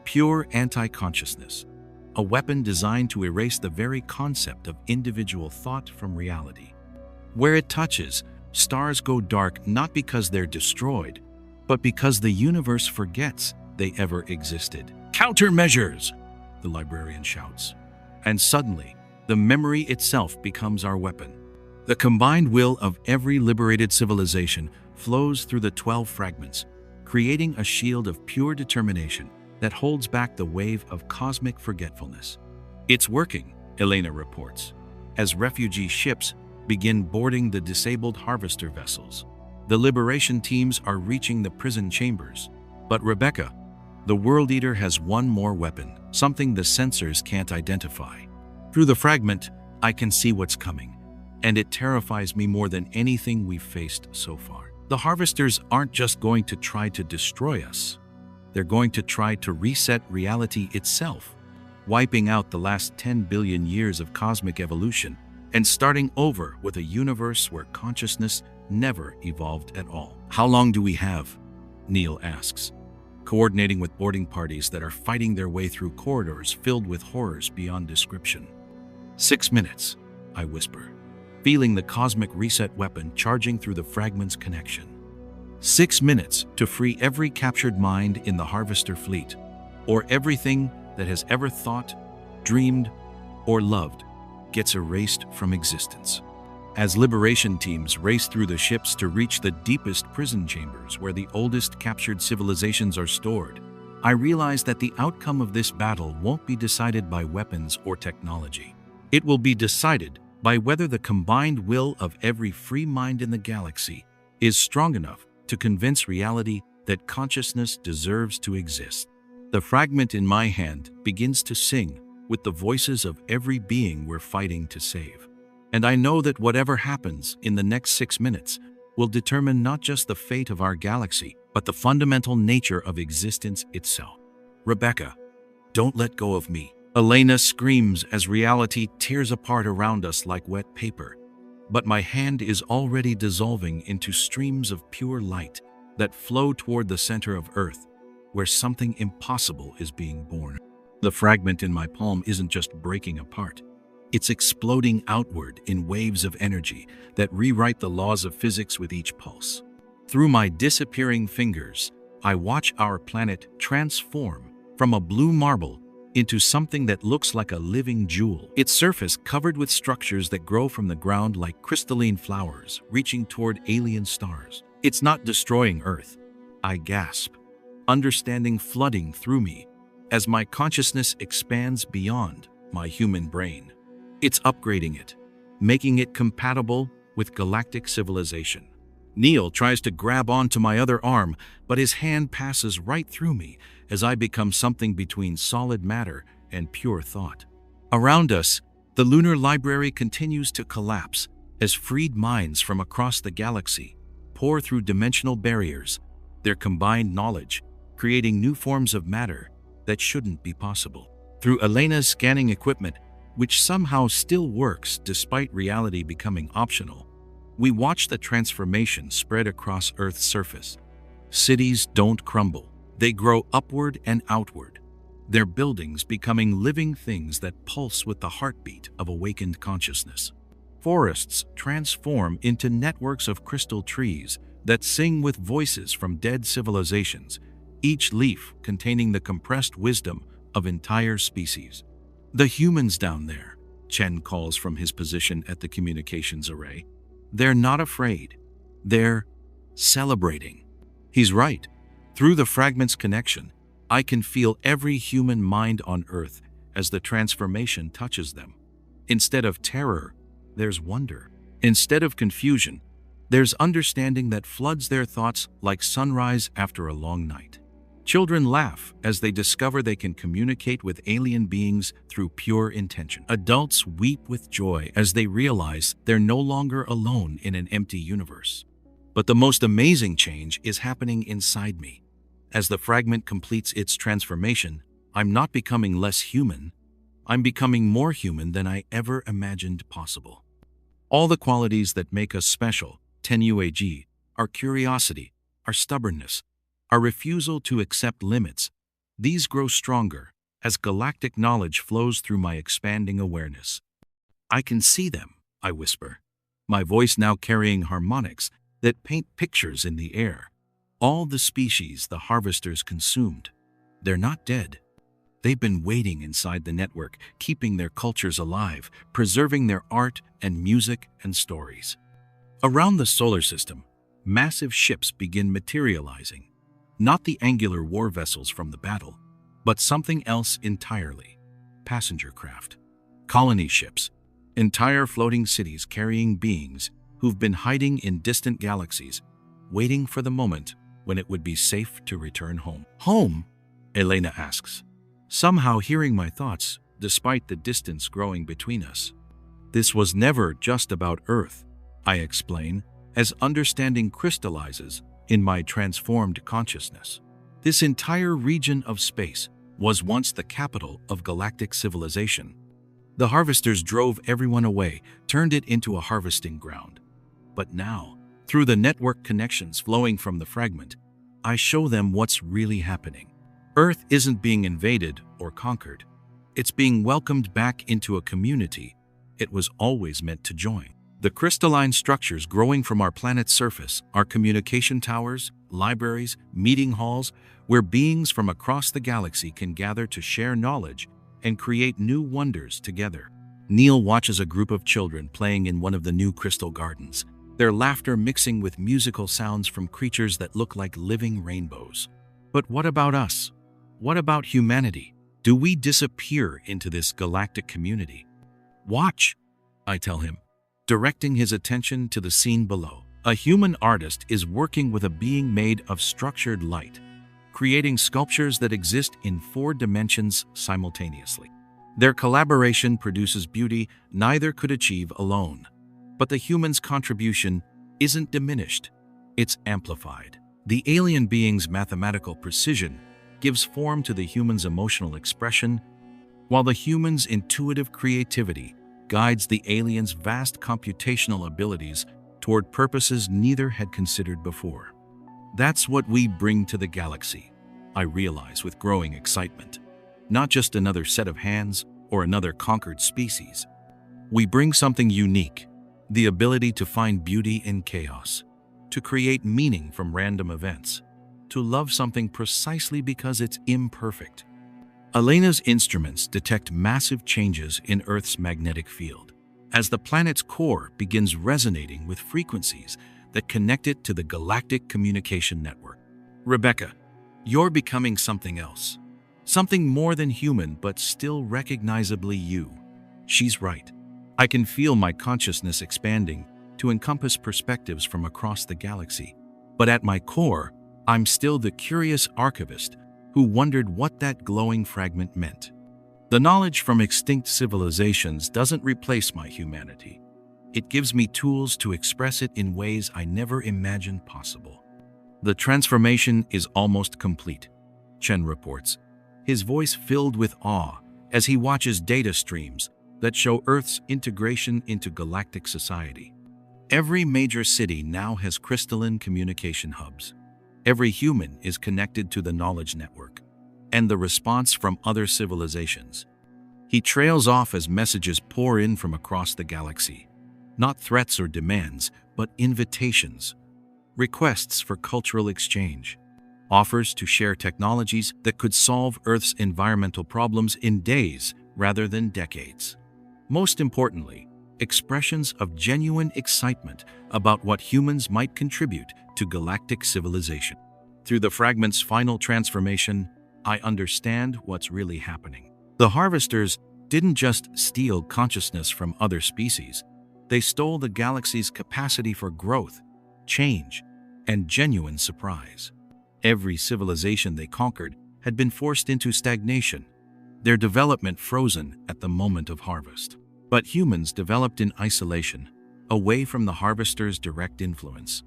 pure anti-consciousness, a weapon designed to erase the very concept of individual thought from reality. Where it touches, stars go dark not because they're destroyed, but because the universe forgets they ever existed. Countermeasures, the librarian shouts. And suddenly, the memory itself becomes our weapon. The combined will of every liberated civilization flows through the 12 fragments, creating a shield of pure determination that holds back the wave of cosmic forgetfulness. It's working, Elena reports, as refugee ships begin boarding the disabled harvester vessels. The liberation teams are reaching the prison chambers. But Rebecca, the World Eater has one more weapon, something the sensors can't identify. Through the fragment, I can see what's coming, and it terrifies me more than anything we've faced so far. The harvesters aren't just going to try to destroy us. They're going to try to reset reality itself, wiping out the last 10 billion years of cosmic evolution and starting over with a universe where consciousness never evolved at all. How long do we have? Neil asks, coordinating with boarding parties that are fighting their way through corridors filled with horrors beyond description. 6 minutes, I whisper, feeling the cosmic reset weapon charging through the fragment's connection. 6 minutes to free every captured mind in the harvester fleet, or everything that has ever thought, dreamed, or loved gets erased from existence. As liberation teams race through the ships to reach the deepest prison chambers where the oldest captured civilizations are stored, I realize that the outcome of this battle won't be decided by weapons or technology. It will be decided by whether the combined will of every free mind in the galaxy is strong enough to convince reality that consciousness deserves to exist. The fragment in my hand begins to sing with the voices of every being we're fighting to save. And I know that whatever happens in the next 6 minutes will determine not just the fate of our galaxy, but the fundamental nature of existence itself. Rebecca, don't let go of me. Elena screams as reality tears apart around us like wet paper. But my hand is already dissolving into streams of pure light that flow toward the center of Earth, where something impossible is being born. The fragment in my palm isn't just breaking apart. It's exploding outward in waves of energy that rewrite the laws of physics with each pulse. Through my disappearing fingers, I watch our planet transform from a blue marble into something that looks like a living jewel. Its surface covered with structures that grow from the ground like crystalline flowers reaching toward alien stars. It's not destroying Earth. I gasp, understanding flooding through me as my consciousness expands beyond my human brain. It's upgrading it, making it compatible with galactic civilization. Neil tries to grab onto my other arm, but his hand passes right through me as I become something between solid matter and pure thought. Around us, the lunar library continues to collapse as freed minds from across the galaxy pour through dimensional barriers, their combined knowledge creating new forms of matter that shouldn't be possible. Through Elena's scanning equipment, which somehow still works despite reality becoming optional, we watch the transformation spread across Earth's surface. Cities don't crumble. They grow upward and outward, their buildings becoming living things that pulse with the heartbeat of awakened consciousness. Forests transform into networks of crystal trees that sing with voices from dead civilizations, each leaf containing the compressed wisdom of entire species. The humans down there, Chen calls from his position at the communications array, they're not afraid. They're celebrating. He's right. Through the fragment's connection, I can feel every human mind on Earth as the transformation touches them. Instead of terror, there's wonder. Instead of confusion, there's understanding that floods their thoughts like sunrise after a long night. Children laugh as they discover they can communicate with alien beings through pure intention. Adults weep with joy as they realize they're no longer alone in an empty universe. But the most amazing change is happening inside me. As the fragment completes its transformation, I'm not becoming less human. I'm becoming more human than I ever imagined possible. All the qualities that make us special, 10UAG, our curiosity, our stubbornness, our refusal to accept limits, these grow stronger as galactic knowledge flows through my expanding awareness. I can see them, I whisper, my voice now carrying harmonics that paint pictures in the air. All the species the harvesters consumed, they're not dead. They've been waiting inside the network, keeping their cultures alive, preserving their art and music and stories. Around the solar system, massive ships begin materializing. Not the angular war vessels from the battle, but something else entirely. Passenger craft, colony ships, entire floating cities carrying beings who've been hiding in distant galaxies, waiting for the moment when it would be safe to return home. Home? Elena asks, somehow hearing my thoughts despite the distance growing between us. This was never just about Earth, I explain, as understanding crystallizes in my transformed consciousness. This entire region of space was once the capital of galactic civilization. The harvesters drove everyone away, turned it into a harvesting ground. But now, through the network connections flowing from the fragment, I show them what's really happening. Earth isn't being invaded or conquered. It's being welcomed back into a community it was always meant to join. The crystalline structures growing from our planet's surface are communication towers, libraries, meeting halls, where beings from across the galaxy can gather to share knowledge and create new wonders together. Neil watches a group of children playing in one of the new crystal gardens, their laughter mixing with musical sounds from creatures that look like living rainbows. But what about us? What about humanity? Do we disappear into this galactic community? Watch, I tell him, directing his attention to the scene below. A human artist is working with a being made of structured light, creating sculptures that exist in 4 dimensions simultaneously. Their collaboration produces beauty neither could achieve alone. But the human's contribution isn't diminished, it's amplified. The alien being's mathematical precision gives form to the human's emotional expression, while the human's intuitive creativity guides the alien's vast computational abilities toward purposes neither had considered before. That's what we bring to the galaxy, I realize with growing excitement. Not just another set of hands or another conquered species. We bring something unique, the ability to find beauty in chaos, to create meaning from random events, to love something precisely because it's imperfect. Elena's instruments detect massive changes in Earth's magnetic field, as the planet's core begins resonating with frequencies that connect it to the galactic communication network. Rebecca, you're becoming something else. Something more than human but still recognizably you. She's right. I can feel my consciousness expanding to encompass perspectives from across the galaxy. But at my core, I'm still the curious archivist who wondered what that glowing fragment meant. The knowledge from extinct civilizations doesn't replace my humanity. It gives me tools to express it in ways I never imagined possible. The transformation is almost complete, Chen reports, his voice filled with awe as he watches data streams that show Earth's integration into galactic society. Every major city now has crystalline communication hubs. Every human is connected to the knowledge network, and the response from other civilizations. He trails off as messages pour in from across the galaxy. Not threats or demands, but invitations. Requests for cultural exchange. Offers to share technologies that could solve Earth's environmental problems in days rather than decades. Most importantly, expressions of genuine excitement about what humans might contribute to galactic civilization. Through the fragment's final transformation, I understand what's really happening. The harvesters didn't just steal consciousness from other species. They stole the galaxy's capacity for growth, change, and genuine surprise. Every civilization they conquered had been forced into stagnation, their development frozen at the moment of harvest. But humans developed in isolation, away from the harvesters' direct influence.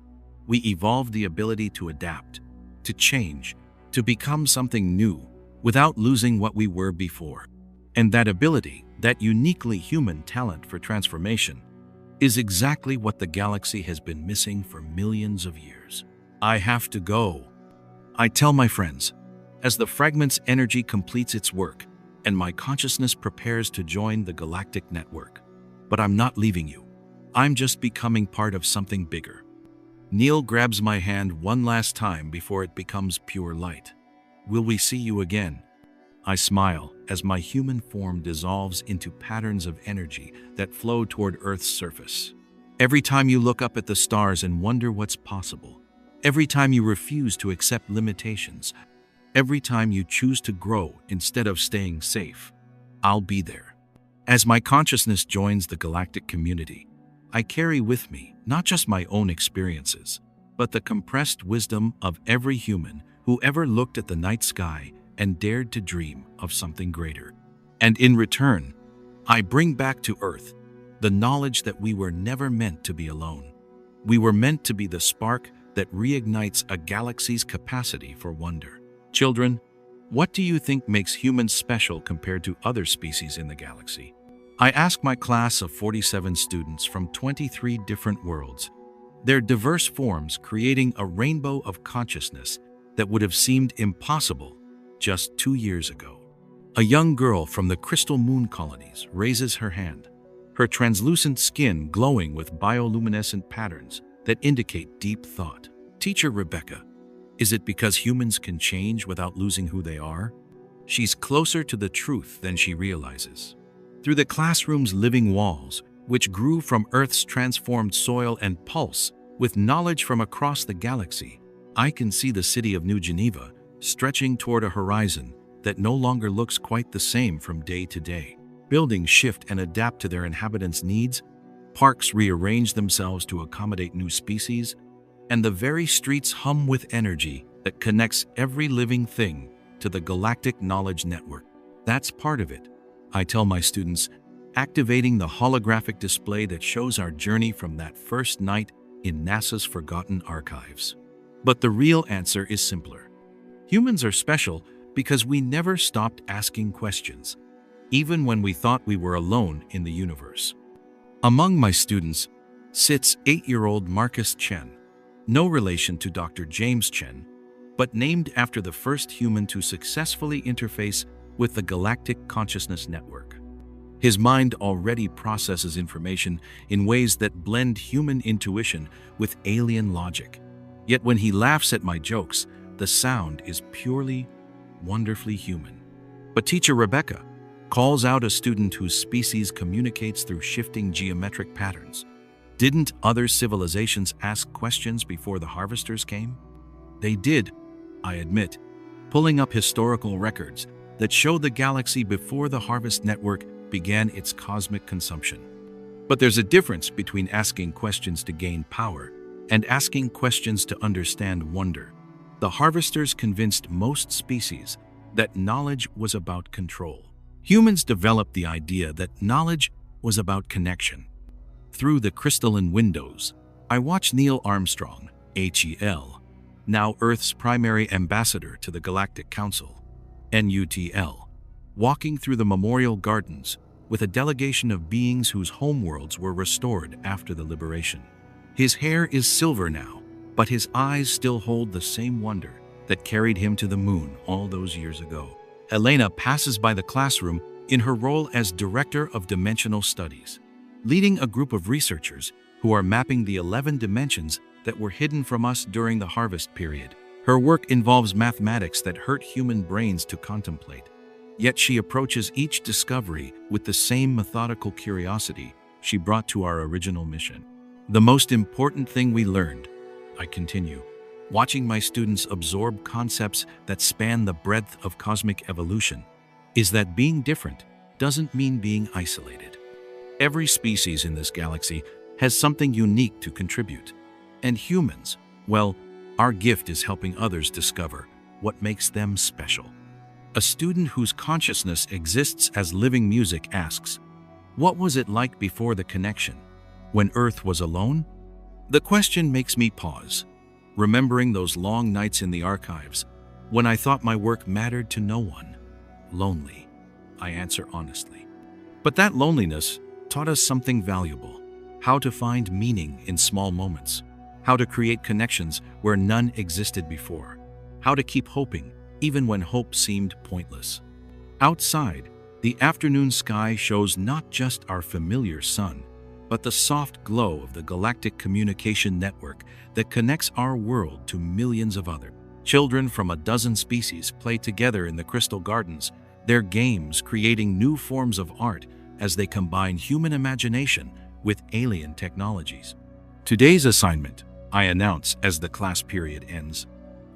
We evolved the ability to adapt, to change, to become something new, without losing what we were before. And that ability, that uniquely human talent for transformation, is exactly what the galaxy has been missing for millions of years. I have to go, I tell my friends, as the fragment's energy completes its work, and my consciousness prepares to join the galactic network. But I'm not leaving you. I'm just becoming part of something bigger. Neil grabs my hand one last time before it becomes pure light. Will we see you again? I smile as my human form dissolves into patterns of energy that flow toward Earth's surface. Every time you look up at the stars and wonder what's possible, every time you refuse to accept limitations, every time you choose to grow instead of staying safe, I'll be there. As my consciousness joins the galactic community, I carry with me not just my own experiences, but the compressed wisdom of every human who ever looked at the night sky and dared to dream of something greater. And in return, I bring back to Earth the knowledge that we were never meant to be alone. We were meant to be the spark that reignites a galaxy's capacity for wonder. Children, what do you think makes humans special compared to other species in the galaxy? I ask my class of 47 students from 23 different worlds, their diverse forms creating a rainbow of consciousness that would have seemed impossible just 2 years ago. A young girl from the crystal moon colonies raises her hand, her translucent skin glowing with bioluminescent patterns that indicate deep thought. Teacher Rebecca, is it because humans can change without losing who they are? She's closer to the truth than she realizes. Through the classroom's living walls, which grew from Earth's transformed soil and pulse with knowledge from across the galaxy, I can see the city of New Geneva stretching toward a horizon that no longer looks quite the same from day to day. Buildings shift and adapt to their inhabitants' needs, parks rearrange themselves to accommodate new species, and the very streets hum with energy that connects every living thing to the galactic knowledge network. That's part of it, I tell my students, activating the holographic display that shows our journey from that first night in NASA's forgotten archives. But the real answer is simpler. Humans are special because we never stopped asking questions, even when we thought we were alone in the universe. Among my students sits 8-year-old Marcus Chen, no relation to Dr. James Chen, but named after the first human to successfully interface with the Galactic Consciousness Network. His mind already processes information in ways that blend human intuition with alien logic. Yet when he laughs at my jokes, the sound is purely, wonderfully human. But teacher Rebecca calls out a student whose species communicates through shifting geometric patterns. Didn't other civilizations ask questions before the harvesters came? They did, I admit, pulling up historical records that show the galaxy before the harvest network began its cosmic consumption. But there's a difference between asking questions to gain power and asking questions to understand wonder. The harvesters convinced most species that knowledge was about control. Humans developed the idea that knowledge was about connection. Through the crystalline windows, I watched Neil Armstrong, HEL, now Earth's primary ambassador to the Galactic Council, NUTL, walking through the memorial gardens with a delegation of beings whose homeworlds were restored after the liberation. His hair is silver now, but his eyes still hold the same wonder that carried him to the moon all those years ago. Elena passes by the classroom in her role as Director of Dimensional Studies, leading a group of researchers who are mapping the 11 dimensions that were hidden from us during the harvest period. Her work involves mathematics that hurt human brains to contemplate, yet she approaches each discovery with the same methodical curiosity she brought to our original mission. The most important thing we learned, I continue, watching my students absorb concepts that span the breadth of cosmic evolution, is that being different doesn't mean being isolated. Every species in this galaxy has something unique to contribute. And humans, well, our gift is helping others discover what makes them special. A student whose consciousness exists as living music asks, "What was it like before the connection, when Earth was alone?" The question makes me pause, remembering those long nights in the archives when I thought my work mattered to no one. Lonely, I answer honestly. But that loneliness taught us something valuable: how to find meaning in small moments, how to create connections where none existed before, how to keep hoping even when hope seemed pointless. Outside, the afternoon sky shows not just our familiar sun, but the soft glow of the galactic communication network that connects our world to millions of others. Children from a dozen species play together in the crystal gardens, their games creating new forms of art as they combine human imagination with alien technologies. Today's assignment, I announce as the class period ends,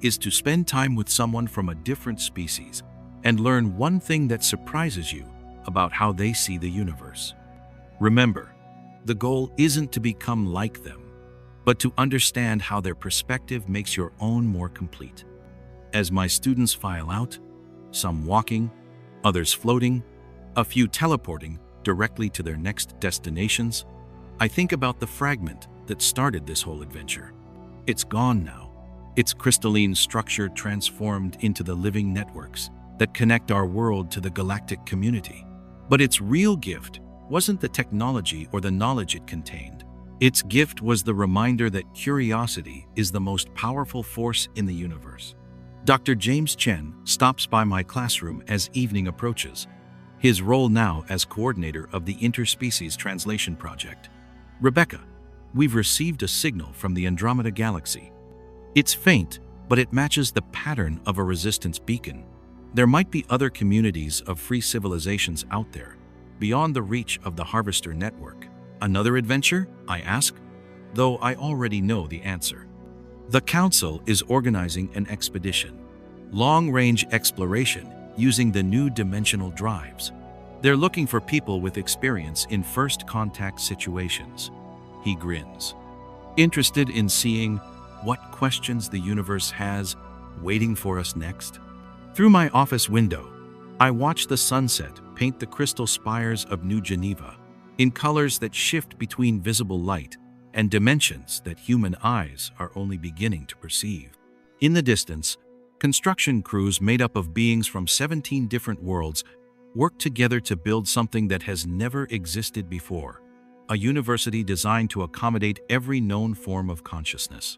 is to spend time with someone from a different species and learn one thing that surprises you about how they see the universe. Remember, the goal isn't to become like them, but to understand how their perspective makes your own more complete. As my students file out, some walking, others floating, a few teleporting directly to their next destinations, I think about the fragment that started this whole adventure. It's gone now, its crystalline structure transformed into the living networks that connect our world to the galactic community. But its real gift wasn't the technology or the knowledge it contained. Its gift was the reminder that curiosity is the most powerful force in the universe. Dr. James Chen stops by my classroom as evening approaches, his role now as coordinator of the Interspecies Translation Project. "Rebecca, we've received a signal from the Andromeda Galaxy. It's faint, but it matches the pattern of a resistance beacon. There might be other communities of free civilizations out there, beyond the reach of the Harvester Network. Another adventure?" I ask, though I already know the answer. The Council is organizing an expedition, long-range exploration using the new dimensional drives. They're looking for people with experience in first contact situations. He grins, interested in seeing what questions the universe has waiting for us next. Through my office window, I watch the sunset paint the crystal spires of New Geneva in colors that shift between visible light and dimensions that human eyes are only beginning to perceive. In the distance, construction crews made up of beings from 17 different worlds work together to build something that has never existed before, a university designed to accommodate every known form of consciousness.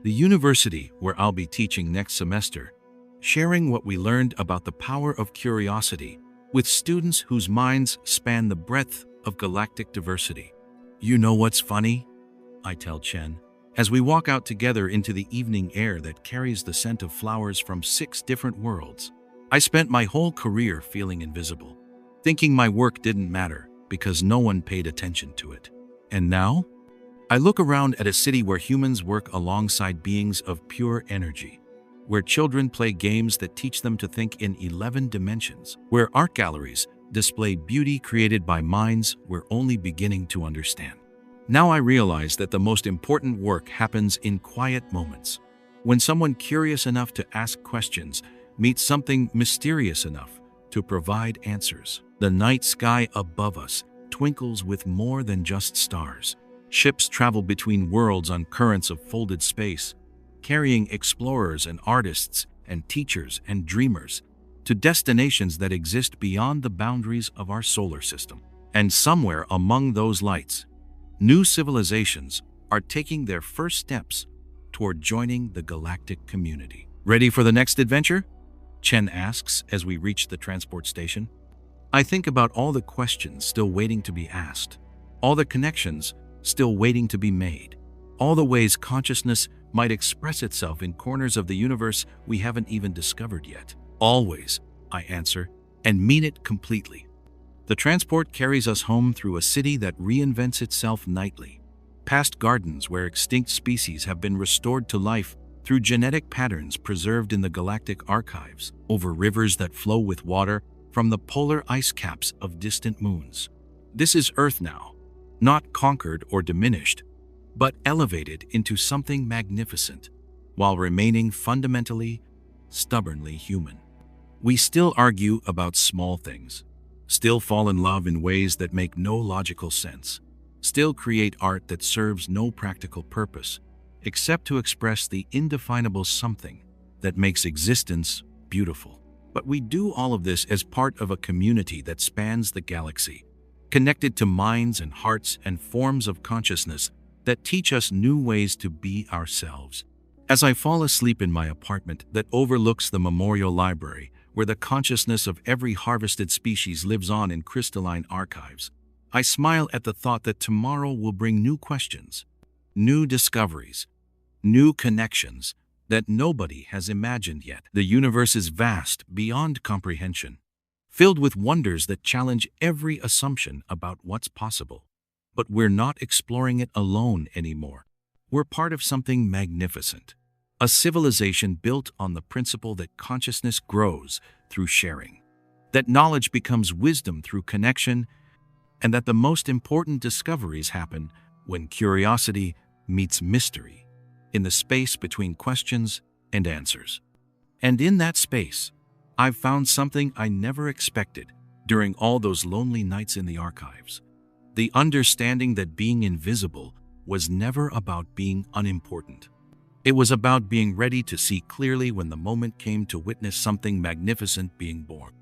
The university where I'll be teaching next semester, sharing what we learned about the power of curiosity with students whose minds span the breadth of galactic diversity. "You know what's funny?" I tell Chen, as we walk out together into the evening air that carries the scent of flowers from 6 different worlds. I spent my whole career feeling invisible, thinking my work didn't matter because no one paid attention to it. And now, I look around at a city where humans work alongside beings of pure energy, where children play games that teach them to think in 11 dimensions, where art galleries display beauty created by minds we're only beginning to understand. Now I realize that the most important work happens in quiet moments. When someone curious enough to ask questions meets something mysterious enough to provide answers. The night sky above us twinkles with more than just stars. Ships travel between worlds on currents of folded space, carrying explorers and artists and teachers and dreamers to destinations that exist beyond the boundaries of our solar system. And somewhere among those lights, new civilizations are taking their first steps toward joining the galactic community. Ready for the next adventure? Chen asks as we reach the transport station. I think about all the questions still waiting to be asked, all the connections still waiting to be made, all the ways consciousness might express itself in corners of the universe we haven't even discovered yet. Always, I answer, and mean it completely. The transport carries us home through a city that reinvents itself nightly, past gardens where extinct species have been restored to life through genetic patterns preserved in the galactic archives, over rivers that flow with water from the polar ice caps of distant moons. This is Earth now, not conquered or diminished, but elevated into something magnificent, while remaining fundamentally, stubbornly human. We still argue about small things, still fall in love in ways that make no logical sense, still create art that serves no practical purpose, except to express the indefinable something that makes existence beautiful. But we do all of this as part of a community that spans the galaxy, connected to minds and hearts and forms of consciousness that teach us new ways to be ourselves. As I fall asleep in my apartment that overlooks the memorial library, where the consciousness of every harvested species lives on in crystalline archives, I smile at the thought that tomorrow will bring new questions, new discoveries, new connections that nobody has imagined yet. The universe is vast beyond comprehension, filled with wonders that challenge every assumption about what's possible. But we're not exploring it alone anymore. We're part of something magnificent, a civilization built on the principle that consciousness grows through sharing, that knowledge becomes wisdom through connection, and that the most important discoveries happen when curiosity meets mystery, in the space between questions and answers. And in that space, I've found something I never expected during all those lonely nights in the archives. The understanding that being invisible was never about being unimportant. It was about being ready to see clearly when the moment came to witness something magnificent being born.